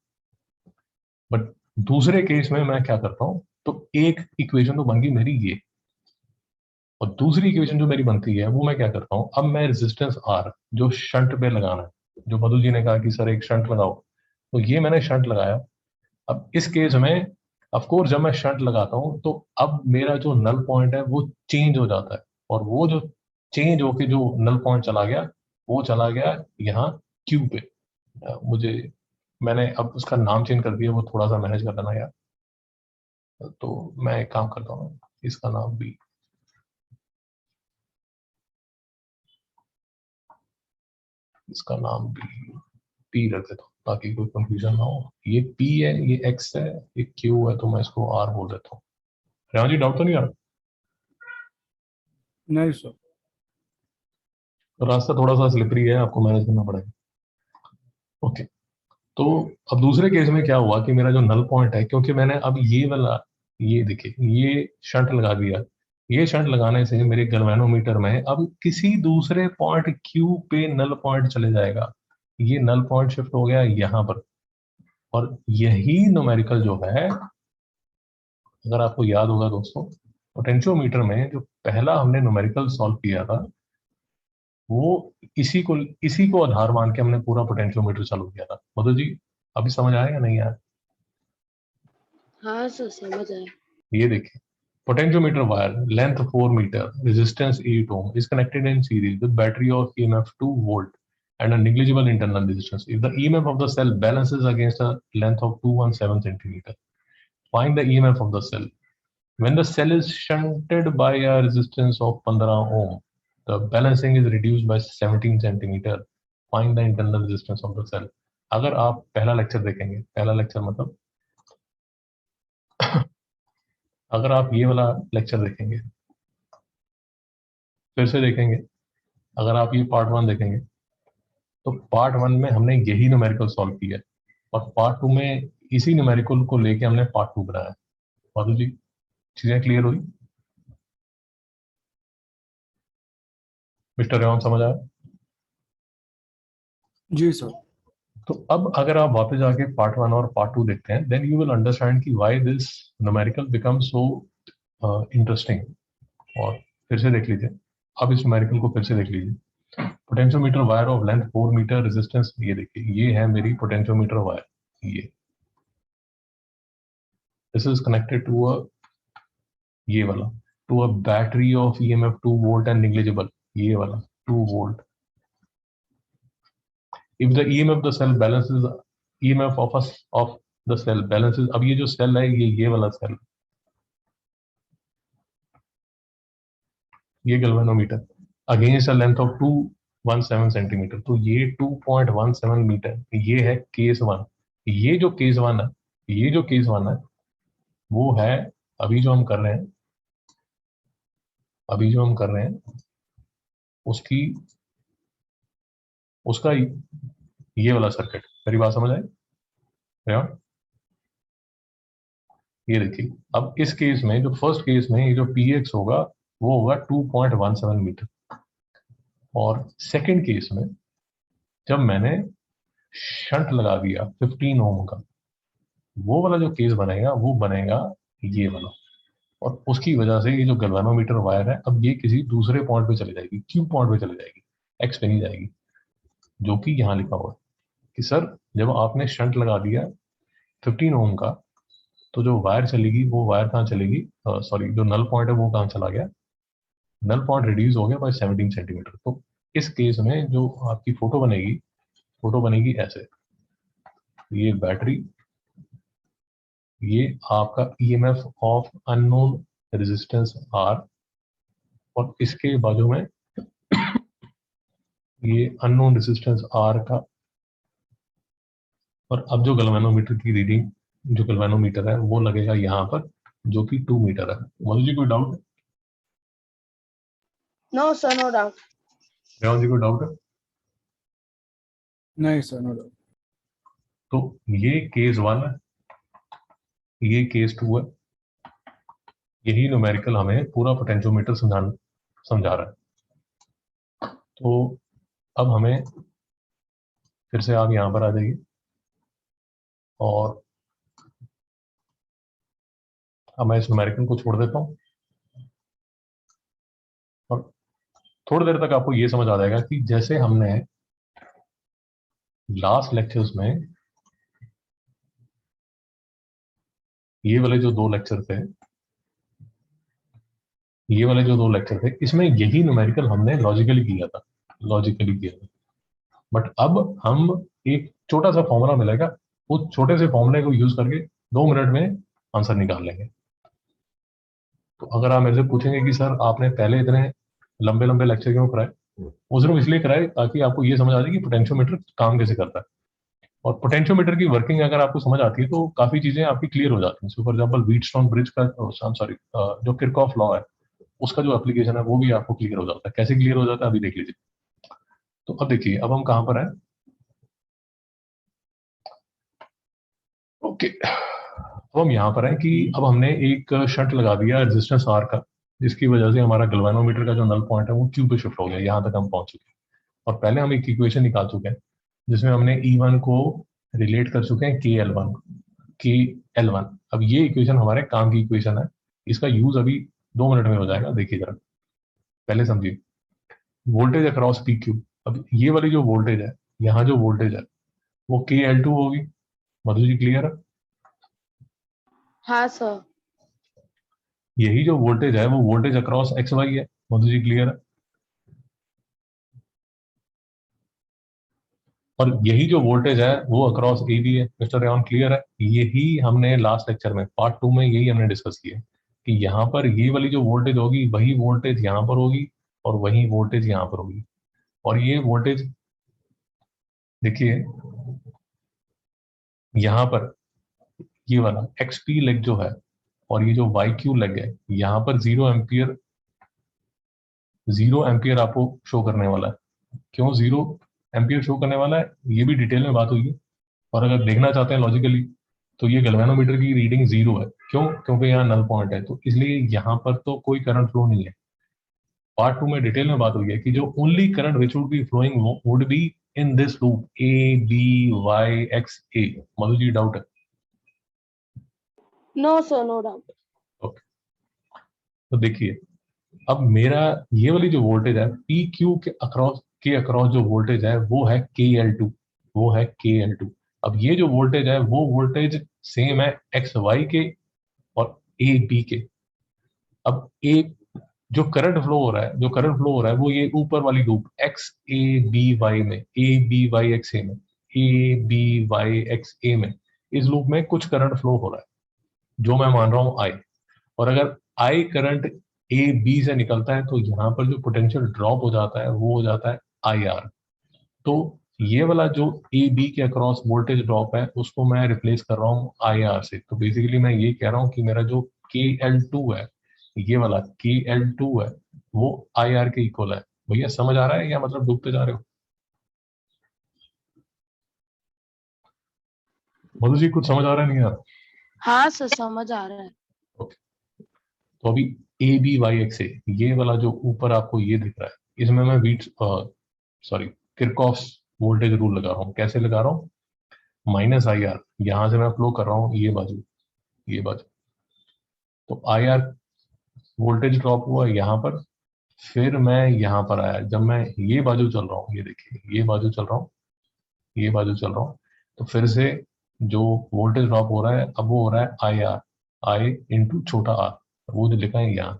बट दूसरे केस में मैं क्या करता हूं, तो एक इक्वेशन तो बन गई मेरी ये, और दूसरी इक्वेशन जो मेरी बनती है वो मैं क्या करता हूं, अब मैं रेजिस्टेंस R जो शंट पे लगाना है, जो मधु जी ने कहा कि सर एक शंट लगाओ, तो ये मैंने शंट लगाया। अब इस केस में ऑफ कोर्स जब मैं शंट लगाता हूं तो अब मेरा जो नल पॉइंट है वो चेंज हो जाता है, और वो जो चेंज होके जो नल पॉइंट चला गया, वो चला गया यहाँ क्यू पे। मुझे मैंने अब उसका नाम चेंज कर दिया, वो थोड़ा सा मैनेज कर लेना यार। तो मैं एक काम करता हूँ, इसका नाम भी, इसका नाम भी पी रख देता हूँ ताकि कोई कंफ्यूजन ना हो। ये पी है, ये एक्स है, ये क्यू है, तो मैं इसको आर बोल देता हूँ। रेवा जी डाउट तो नहीं आ रहा? नहीं सर। तो रास्ता थोड़ा सा स्लिपरी है, आपको मैनेज करना पड़ेगा। ओके, तो अब दूसरे केस में क्या हुआ कि मेरा जो नल पॉइंट है, क्योंकि मैंने अब ये वाला, ये देखिए ये शंट लगा दिया, ये शंट लगाने से मेरे गैल्वेनोमीटर में अब किसी दूसरे पॉइंट क्यू पे नल पॉइंट चले जाएगा। ये नल पॉइंट शिफ्ट हो गया यहाँ पर, और यही न्यूमेरिकल जो है, अगर आपको याद होगा दोस्तों, पोटेंशियोमीटर में जो पहला हमने न्यूमेरिकल सॉल्व किया था, वो इसी को आधार मान के हमने पूरा पोटेंशियोमीटर चालू किया था। मधु जी अभी समझ आया या नहीं आया? हाँ सर समझ आया। ये देखिए, potentiometer wire length 4 meter, resistance 8 ohm is connected in series with battery of EMF 2 volt and a negligible internal resistance. If the EMF of the cell balances against a length of 217 centimeter, find the EMF of the cell. When the cell is shunted by a resistance of 15 ohm, the balancing is reduced by 17 centimeter. Find the internal resistance of the cell. अगर आप पहला लेक्चर देखेंगे, पहला लेक्चर मतलब अगर आप ये वाला लेक्चर देखेंगे, फिर से देखेंगे, अगर आप ये पार्ट 1 देखेंगे तो पार्ट 1 में हमने यही न्यूमेरिकल सॉल्व किया है और पार्ट 2 में इसी न्यूमेरिकल को लेके हमने पार्ट 2 बनाया है। माधु जी चीजें क्लियर हुई? मिस्टर रेवान समझ आया? जी सर। तो अब अगर आप वापस जाके पार्ट 1 और पार्ट 2 देखते हैं, देन यू विल अंडरस्टैंड कि why this numerical become so interesting. और फिर से देख लीजिए, अब इस न्यूमेरिकल को फिर से देख लीजिए। पोटेंशियोमीटर वायर ऑफ लेंथ 4 मीटर, रेजिस्टेंस ये देखिए, ये है मेरी पोटेंशियोमीटर वायर। ये this is connected to a ये वाला to a battery of EMF 2 volt and negligible, ये वाला 2 volt. If the EMF the cell balances, EMF of the cell balances, अब ये जो सेल है ये वाला सेल, ये galvanometer against a length of 217 centimetre, तो ये 2.17 मीटर, ये है केस 1। ये जो केस 1 है, ये जो केस 1 है वो है अभी जो हम कर रहे हैं, अभी जो हम कर रहे हैं उसका ये वाला सर्किट। मेरी बात समझ आई? रेवान? ये देखिए, अब इस केस में जो फर्स्ट केस में ये जो PX होगा वो होगा 2.17 मीटर, और सेकंड केस में जब मैंने शंट लगा दिया 15 ओम का, वो वाला जो केस बनेगा वो बनेगा ये वाला, और उसकी वजह से ये जो गैल्वेनोमीटर वायर है अब ये किसी दूसरे पॉइंट पे चली जाएगी, Q पॉइंट पे चली जाएगी, X पे नहीं जाएगी, जो कि यहाँ लिखा हुआ है कि सर जब आपने शंट लगा दिया 15 ओम का, तो जो वायर चलेगी वो वायर कहाँ चलेगी, सॉरी जो नल पॉइंट है वो कहाँ चला गया, नल पॉइंट रिड्यूस हो गया बाय 17 सेंटीमीटर। तो इस केस में जो आपकी फोटो बनेगी ऐसे, ये बैटरी, ये आपका EMF of unknown resistance R, और इसके बाजू में ये अननोन रेजिस्टेंस R का, और अब जो गैल्वेनोमीटर की रीडिंग, जो गैल्वेनोमीटर है वो लगेगा यहाँ पर, जो कि 2 मीटर है। मधु जी कोई डाउट है? No sir no doubt. Revan ji कोई डाउट है? नहीं सर, नो डाउट। तो ये केस 1 है, ये केस 2 है, यही न्यूमेरिकल हमें पूरा पोटेंशियोमीटर समझा रहा है। तो अब हमें फिर से आप यहाँ पर आ जाइए, और अब मैं इस न्यूमेरिकल को छोड़ देता हूँ, और थोड़ी देर तक आपको ये समझ आ जाएगा कि जैसे हमने लास्ट लेक्चर्स में ये वाले जो दो लेक्चर थे, ये वाले जो दो लेक्चर थे, इसमें यही न्यूमेरिकल हमने लॉजिकली किया था, बट अब हम एक छोटा सा फॉर्मूला मिलेगा, उस छोटे से फॉर्मूले को यूज करके 2 मिनट में आंसर निकाल लेंगे। तो अगर आप मेरे से पूछेंगे कि सर आपने पहले इतने लंबे लंबे लेक्चर क्यों कराए, वो सिर्फ इसलिए कराए ताकि आपको ये समझ आ जाए कि पोटेंशियोमीटर काम कैसे करता है, और पोटेंशियोमीटर की वर्किंग अगर आपको समझ आती है तो काफी चीजें आपकी क्लियर हो जाती हैं। फॉर एग्जाम्पल व्हीटस्टोन ब्रिज का, सॉरी, जो किरचॉफ लॉ है उसका जो एप्लीकेशन है वो भी आपको क्लियर हो जाता है। कैसे क्लियर हो जाता है अभी देख लीजिए। तो अब देखिए, अब हम कहाँ पर हैं? ओके, अब हम यहाँ पर हैं कि अब हमने एक शंट लगा दिया रेजिस्टेंस R का, जिसकी वजह से हमारा गैल्वेनोमीटर का जो नल पॉइंट है वो Q पे शिफ्ट हो गया। यहाँ तक हम पहुंच चुके हैं, और पहले हम एक इक्वेशन निकाल चुके हैं जिसमें हमने E1 को रिलेट कर चुके हैं KL1। अब ये इक्वेशन हमारे काम की इक्वेशन है, इसका यूज अभी 2 मिनट में हो जाएगा। देखिए जरा, पहले समझिए। Voltage across P Q. अब ये वाली जो वोल्टेज है, यहाँ जो वोल्टेज है वो के एल टू होगी। मधु जी क्लियर है? हाँ सर। यही जो वोल्टेज है वो वोल्टेज अक्रॉस एक्स वाई है। मधु जी क्लियर है? और यही जो वोल्टेज है वो अक्रॉस ए बी है। मिस्टर रेवान क्लियर है? यही हमने लास्ट लेक्चर में पार्ट 2 में यही हमने डिस्कस किया कि यहाँ पर ये वाली जो वोल्टेज होगी वही वोल्टेज यहाँ पर होगी और वही वोल्टेज यहाँ पर होगी। और ये वोल्टेज देखिए यहाँ पर ये वाला एक्स पी लेग जो है और ये जो वाई क्यू लेग है, यहाँ पर 0 एम्पियर आपको शो करने वाला है। क्यों 0 एम्पियर शो करने वाला है ये भी डिटेल में बात हुई है। और अगर देखना चाहते हैं लॉजिकली तो ये गैल्वेनोमीटर की रीडिंग 0 है। क्यों? क्योंकि यहाँ नल पॉइंट है, तो इसलिए यहाँ पर तो कोई करंट फ्लो नहीं है। पार्ट 2 में डिटेल में बात हुई है कि जो only current which would be flowing would be in this loop A B Y X A. Madhu ji doubt है? No sir, no doubt. Okay, तो देखिए अब मेरा ये वाली जो वोल्टेज है पी क्यू के अक्रॉस जो वोल्टेज है वो है के एल टू। वो है के एल टू। अब ये जो वोल्टेज है वो वोल्टेज सेम है एक्स वाई के और ए बी के। अब ए जो करंट फ्लो हो रहा है, जो करंट फ्लो हो रहा है वो ये ऊपर वाली loop X A B Y में, A B Y X A में, A B Y X A में, इस लूप में कुछ करंट फ्लो हो रहा है जो मैं मान रहा हूं आई। और अगर आई करंट ए बी से निकलता है तो यहाँ पर जो पोटेंशियल ड्रॉप हो जाता है वो हो जाता है आई आर। तो ये वाला जो ए बी के अक्रॉस वोल्टेज ड्रॉप है उसको मैं रिप्लेस कर रहा हूँ आई आर से। तो बेसिकली मैं ये कह रहा हूँ कि मेरा जो के एल टू है, ये वाला के एल टू है, वो आई आर के इक्वल है। भैया समझ आ रहा है या मतलब डूबते जा रहे हो? मधु जी कुछ समझ आ रहा है नहीं आ रहा? हाँ सर, समझ आ रहा है। ओके, तो अभी ए बी वाई एक्स ए, ये वाला जो ऊपर आपको ये दिख रहा है इसमें मैं वीट सॉरी किरकॉफ वोल्टेज रूल लगा रहा हूँ। कैसे लगा रहा हूँ? माइनस आई आर, यहां से मैं फ्लो कर रहा हूँ ये बाजू, ये बाजू। तो आई आर वोल्टेज ड्रॉप हुआ यहाँ पर, फिर मैं यहाँ पर आया। जब मैं ये बाजू चल रहा हूँ, ये देखिए ये बाजू चल रहा हूँ, ये बाजू चल रहा हूँ, तो फिर से जो वोल्टेज ड्रॉप हो रहा है अब वो हो रहा है आई आर, आई इंटू छोटा आर, वो जो लिखा है यहाँ।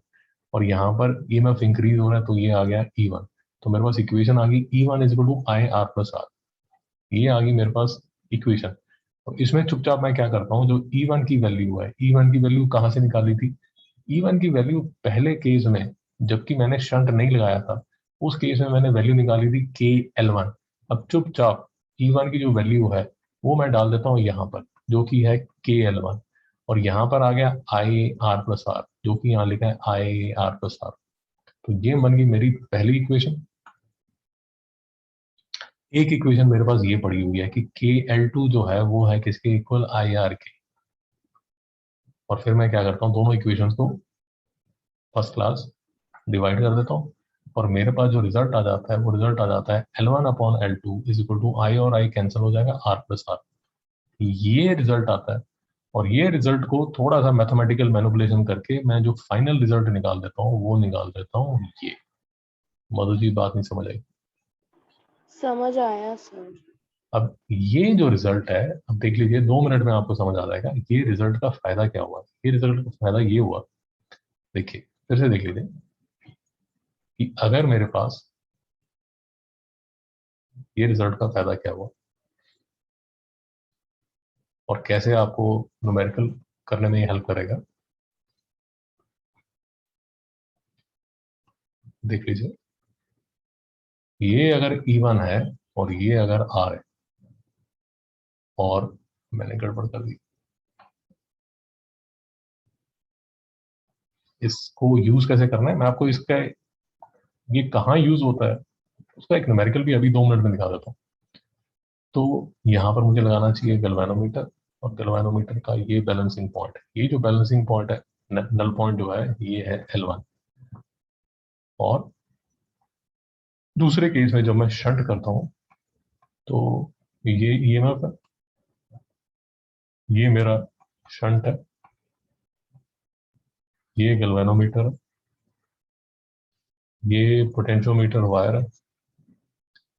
और यहाँ पर ई एम एफ इंक्रीज हो रहा है तो ये आ गया ई वन। तो मेरे पास इक्वेशन आ गई E one is equal to I R plus R. ये आ गई मेरे पास इक्वेशन। तो इसमें चुपचाप मैं क्या करता हूँ, जो ई वन की वैल्यू है, ई वन की वैल्यू कहाँ से निकाली थी? ई वन की वैल्यू पहले केस में जबकि मैंने शंट नहीं लगाया था उस केस में मैंने वैल्यू निकाली थी के एल वन। अब चुपचाप ई वन की जो वैल्यू है वो मैं डाल देता हूँ यहाँ पर, जो कि है के एल वन। और यहाँ पर आ गया आई आर प्लस आर, जो कि यहाँ लिखा है आई आर प्लस आर। तो ये बन गई मेरी पहली इक्वेशन। एक इक्वेशन मेरे पास ये पड़ी हुई है कि के एल टू जो है वो है किसके इक्वल? आई आर के। और फिर मैं क्या करता हूँ, दोनों इक्वेशंस को फर्स्ट क्लास डिवाइड कर देता हूँ और मेरे पास जो रिजल्ट आ जाता है वो रिजल्ट आ जाता है L one upon L two is equal to I और आई कैंसिल हो जाएगा आर प्लस आर। ये रिजल्ट आता है। और ये रिजल्ट को थोड़ा सा मैथमेटिकल मैनिपुलेशन करके मैं जो फाइनल रिजल्ट निकाल देता हूँ वो निकाल देता हूँ ये। मधु जी बात नहीं समझ आई? समझ आया सर। अब ये जो रिजल्ट है, अब देख लीजिए 2 मिनट में आपको समझ आ जाएगा ये रिजल्ट का फायदा क्या हुआ। ये रिजल्ट का फायदा ये हुआ, देखिए फिर से देख लीजिए कि अगर मेरे पास ये रिजल्ट का फायदा क्या हुआ और कैसे आपको न्यूमेरिकल करने में ये हेल्प करेगा, देख लीजिए। ये अगर E1 है और ये अगर R है, और मैंने गड़बड़ कर दी, इसको यूज कैसे करना है मैं आपको इसका, ये कहाँ यूज होता है उसका एक न्यूमेरिकल भी अभी 2 मिनट में दिखा देता हूँ। तो यहाँ पर मुझे लगाना चाहिए गैल्वेनोमीटर, और गैल्वेनोमीटर का ये बैलेंसिंग पॉइंट है। ये जो बैलेंसिंग पॉइंट है, नल पॉइंट जो है ये है L1। और दूसरे केस में जब मैं शंट करता हूँ तो ये ईएमएफ है, ये मेरा शंट है, ये गैल्वेनोमीटर है, ये पोटेंशियोमीटर वायर है।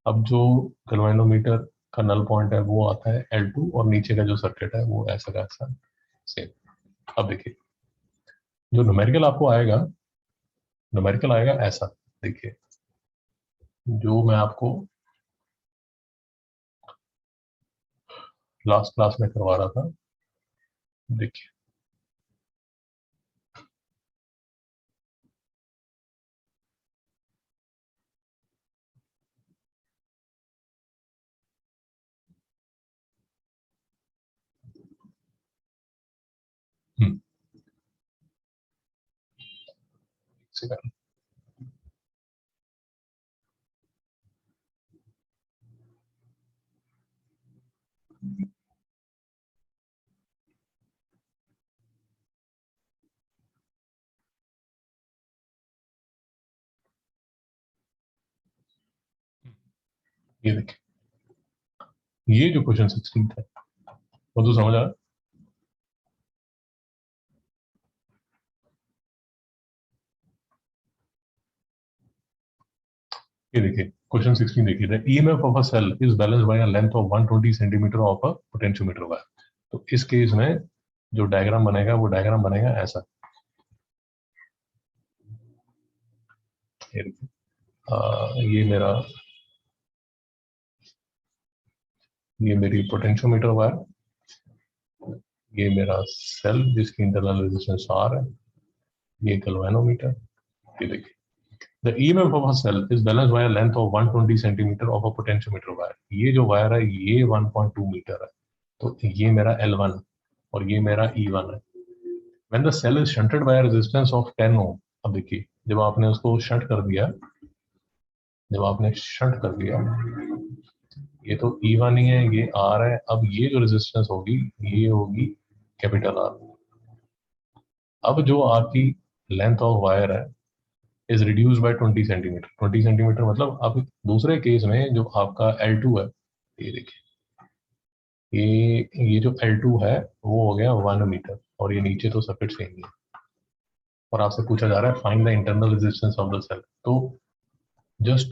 अब जो गैल्वेनोमीटर का नल पॉइंट है वो आता है L2 और नीचे का जो सर्किट है वो ऐसा का ऐसा सेम। अब देखिए जो न्यूमेरिकल आपको आएगा, न्यूमेरिकल आएगा ऐसा। देखिए जो मैं आपको लास्ट क्लास में करवा रहा था, देखिए हम्म, सेकंड। ये देखिए ये जो क्वेश्चन 16 है वो तो समझ आया। ये देखिए क्वेश्चन 16 देखिए, the EMF of a cell is balanced by a length of 120 centimetre of a potentiometer wire. तो इस केस में जो डायग्राम बनेगा वो डायग्राम बनेगा ऐसा। ये देखिए ये मेरा, ये मेरी पोटेंशियोमीटर वायर, ये मेरा सेल जिसकी इंटरनल रेजिस्टेंस R है, ये गैल्वेनोमीटर। ये देखिए the EMF of a cell is balanced by a length of 120 centimetre of a potentiometer wire. ये जो वायर है ये 1.2 मीटर है, तो ये मेरा L1 और ये मेरा E1 है। When the cell is shunted by a resistance of 10 ohm, अब देखिए जब आपने उसको शंट कर दिया, जब आपने शंट कर दिया, ये तो E1 ही है, ये R है। अब ये जो रेजिस्टेंस होगी ये होगी कैपिटल R। अब जो आपकी लेंथ ऑफ वायर है is reduce by 20 centimetre. 20 centimetre मतलब अब दूसरे केस में जो आपका L2 है, ये देखिए ये जो L2 है वो हो गया 1 मीटर और ये नीचे तो सर्किट सेम ही है। और आपसे पूछा जा रहा है find the internal resistance of the cell. तो just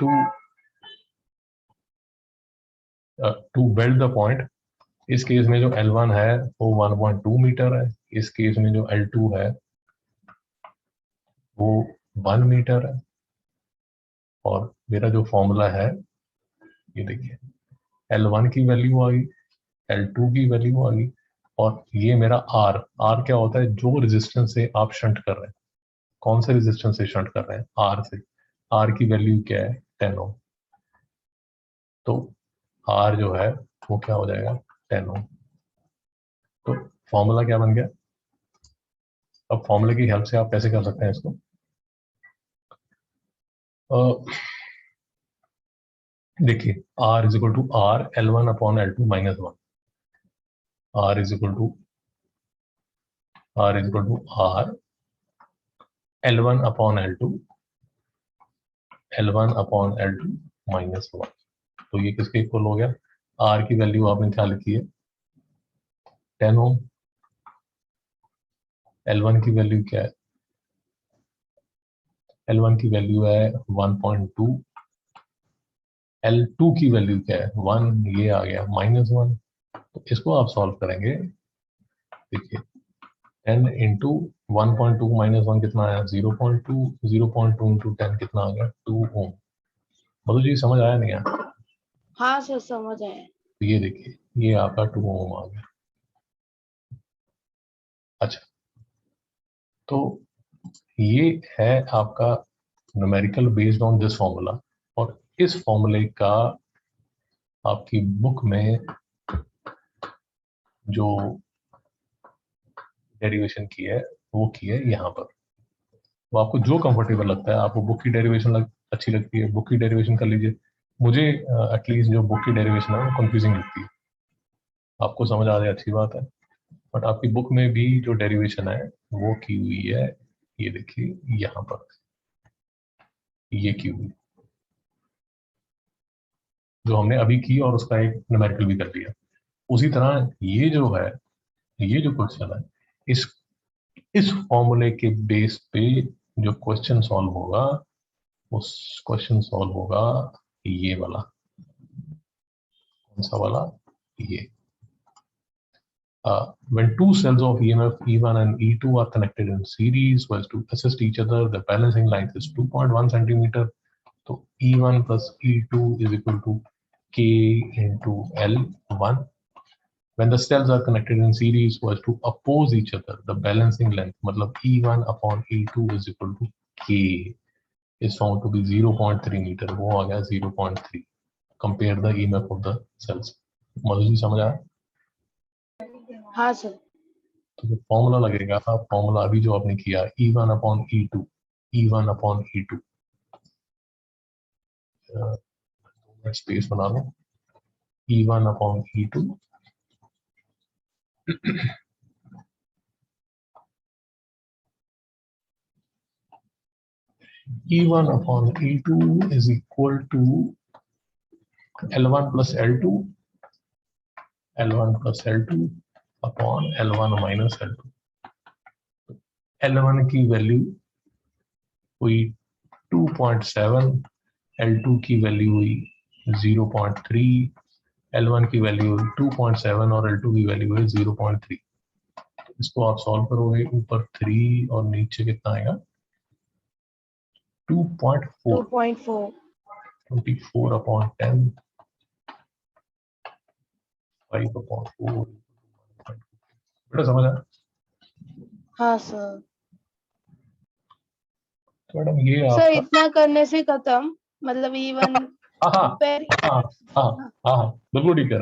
to build the point, इस केस में जो L1 है वो 1.2 मीटर है, इस केस में जो L2 है वो 1 मीटर है। और मेरा जो फॉर्मूला है ये देखिए, L1 की वैल्यू आ गई, L2 की वैल्यू आ गई, और ये मेरा R। R क्या होता है? जो रेजिस्टेंस से आप शंट कर रहे हैं। कौन से रेजिस्टेंस से शंट कर रहे हैं? R से। R की वैल्यू क्या है? 10 ओम। तो R जो है वो क्या हो जाएगा? 10 ओम। तो फॉर्मूला क्या बन गया? अब फॉर्मूले की हेल्प से आप कैसे कर सकते हैं इसको? देखिए R is equal to R L1 upon L2 minus 1। R is equal to R L1 upon L2 minus 1। तो ये किसके इक्वल हो गया? R की वैल्यू आपने क्या लिखी है? 10 ओम। L1 की वैल्यू क्या है? L1 की वैल्यू है 1.2। L2 की वैल्यू क्या है? 1। ये आ गया माइनस 1। तो इसको आप सॉल्व करेंगे। देखिए 10 इंटू 1.2 माइनस 1 कितना आया? 0.2। 0.2 इंटू 10 कितना आ गया? 2 ओम। मधु जी समझ आया नहीं आया? हाँ सर समझ आए। तो ये देखिए ये आपका 2 ओम आ गया। अच्छा, तो ये है आपका numerical based on this formula. और इस फॉर्मूले का आपकी बुक में जो डेरिवेशन की है वो की है यहाँ पर। वो आपको जो कंफर्टेबल लगता है, आपको बुक की डेरिवेशन अच्छी लगती है बुक की डेरिवेशन कर लीजिए। मुझे एटलीस्ट जो बुक की डेरिवेशन है वो कंफ्यूजिंग लगती है। आपको समझ आ जाए अच्छी बात है, बट आपकी बुक में भी जो डेरिवेशन है वो की हुई है। ये देखिए यहाँ पर ये की हुई, जो हमने अभी की और उसका एक न्यूमेरिकल भी कर दिया। उसी तरह ये जो है, ये जो क्वेश्चन है, इस फॉर्मूले के बेस पे जो क्वेश्चन सॉल्व होगा उस क्वेश्चन सॉल्व होगा ये वाला, कौन सा वाला, ये when two cells of EMF E1 and E2 are connected in series so as to assist each other, the balancing length is 2.1 centimeter. So E1 plus E2 is equal to K into L1. When the cells are connected in series so as to oppose each other, the balancing length, मतलब E1 upon E2 is equal to K, is found to be 0.3 meter. वो आ गया 0.3. Compare the EMF of the cells. मधु जी समझ आया? हाँ सर। तो जो फॉर्मूला लगेगा, फॉर्मूला अभी जो आपने किया E1 upon E2, E1 upon E2, space बना लो, E1 upon E2, E1 upon E2 is equal to L1 plus L2, L1 plus L2 upon L1 minus L2. L1 की वैल्यू हुई 2.7, L2 की वैल्यू हुई 0.3, L1 की वैल्यू हुई 2.7 और L2 की वैल्यू हुई 0.3. इसको आप सॉल्व करोगे, ऊपर 3 और नीचे कितना आएगा 2.4, 2.4 24 upon 10, 5 upon 4. बेटा समझ आया? हाँ सर। तो मैडम ये सर आपका, इतना करने से खत्म, मतलब इवन हाँ पेर। हाँ हाँ हाँ बिल्कुल ठीक है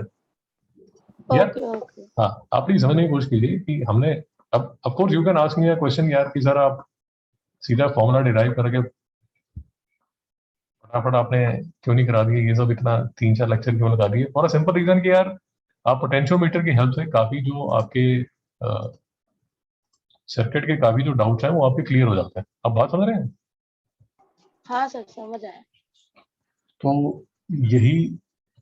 यार. Okay okay. हाँ, आप प्लीज समझने की कोशिश कीजिए कि हमने, अब of course you can ask me a question यार कि सर आप सीधा फॉर्मूला डिराइव करके फटाफट आपने क्यों नहीं करा दिए ये सब, इतना 3-4 लेक्चर क्यों लगा दिए? फॉर अ सिंपल रीजन कि यार आप पोटेंशियोमीटर की हेल्प से काफी जो आपके सर्किट के काफी जो डाउट्स हैं वो आपके क्लियर हो जाते हैं. आप बात समझ रहे हैं? हाँ सर समझ आया। तो यही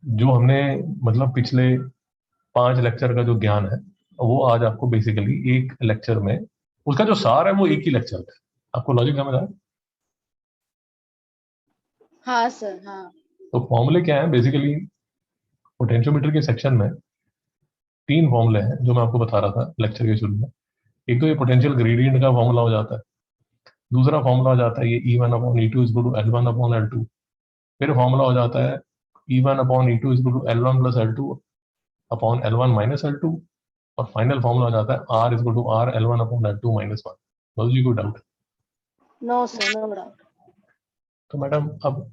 जो हमने मतलब पिछले 5 लेक्चर का जो ज्ञान है वो आज आपको बेसिकली एक लेक्चर में, उसका जो सार है वो एक ही लेक्चर है. आपको लॉजिक समझ आया? हाँ सर हाँ। तो फॉर्मूले क्या है बेसिकली, पोटेंशियोमीटर के सेक्शन में 3 फॉर्मूले हैं जो मैं आपको बता रहा था लेक्चर के शुरू में. एक तो ये पोटेंशियल ग्रेडियंट का फॉर्मूला हो जाता है, दूसरा फॉर्मूला हो जाता है ये E1 upon E2 is equal to L1 upon L2, फिर फॉर्मूला हो जाता है E1 upon E2 is equal to L1 plus L2 upon L1 minus L2, और फाइनल फॉर्मूला हो जाता है R is equal to R L1 upon L2 minus 1. बस जी कोई doubt? No sir no doubt. तो मैडम अब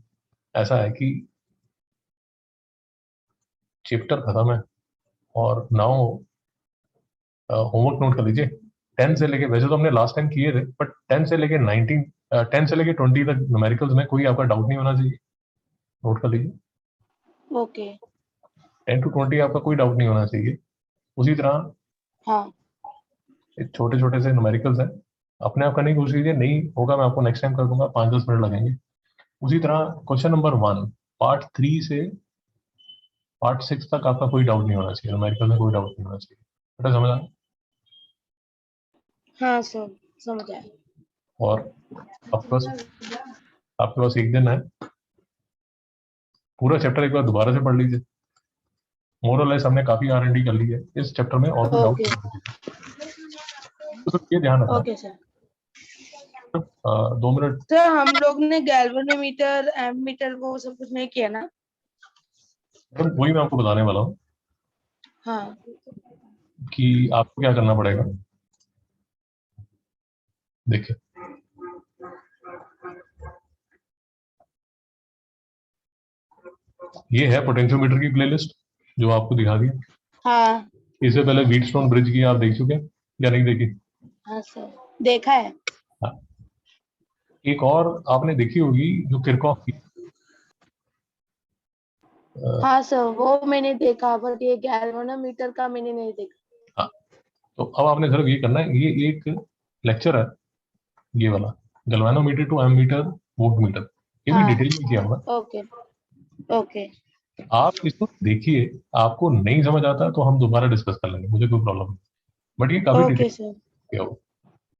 ऐसा है कि चैप्टर खत्म है और नाउ होमवर्क नोट कर लीजिए. 10 से लेके, वैसे तो हमने लास्ट टाइम किए थे, बट 10 से लेके 19, 10 से लेके 20 तक न्यूमेरिकल्स में कोई आपका डाउट नहीं होना चाहिए. नोट कर लीजिए, ओके 10 to 20 आपका कोई डाउट नहीं होना चाहिए. उसी तरह हाँ छोटे छोटे से न्यूमेरिकल्स हैं, अपने आप करने की कोशिश कीजिए, नहीं होगा मैं आपको नेक्स्ट टाइम कर दूंगा, 5-10 मिनट लगेंगे. उसी तरह क्वेश्चन नंबर 1 पार्ट 3 से पार्ट 6 तक आपका कोई डाउट नहीं होना चाहिए, न्यूमेरिकल में कोई डाउट नहीं होना चाहिए. बेटा समझ आया? हाँ सर समझ आया। और ऑफकोर्स आपके पास एक दिन है, पूरा चैप्टर एक बार दोबारा से पढ़ लीजिए. मोर और लेस हमने काफी R&D कर ली है इस चैप्टर में, और भी डाउट ओके तो सब ये ध्यान रखना. Okay sir. 2 मिनट. सर हम लोग ने गैल्वेनोमीटर एमीटर वो सब कुछ नहीं किया ना? वही मैं आपको बताने वाला हूँ हाँ कि आपको क्या करना पड़ेगा. देखिए ये है पोटेंशियोमीटर की प्लेलिस्ट जो आपको दिखा दी. हाँ इससे पहले व्हीटस्टोन ब्रिज की आप देख चुके हैं या नहीं देखी? हाँ सर देखा है। हाँ. एक और आपने देखी होगी जो किरचॉफ की, हाँ सर वो मैंने देखा, बट ये गैल्वेनोमीटर का मैंने नहीं देखा। हाँ. तो अब आपने सिर्फ ये करना है, ये एक लेक्चर है ये वाला, गैल्वेनोमीटर टू एमीटर वोल्टमीटर, ये भी हाँ डिटेल में किया हुआ. ओके ओके आप इसको देखिए, आपको नहीं समझ आता तो हम दोबारा डिस्कस कर लेंगे, मुझे कोई प्रॉब्लम नहीं, बट ये काफी ओके डिटेल सर किया हुआ.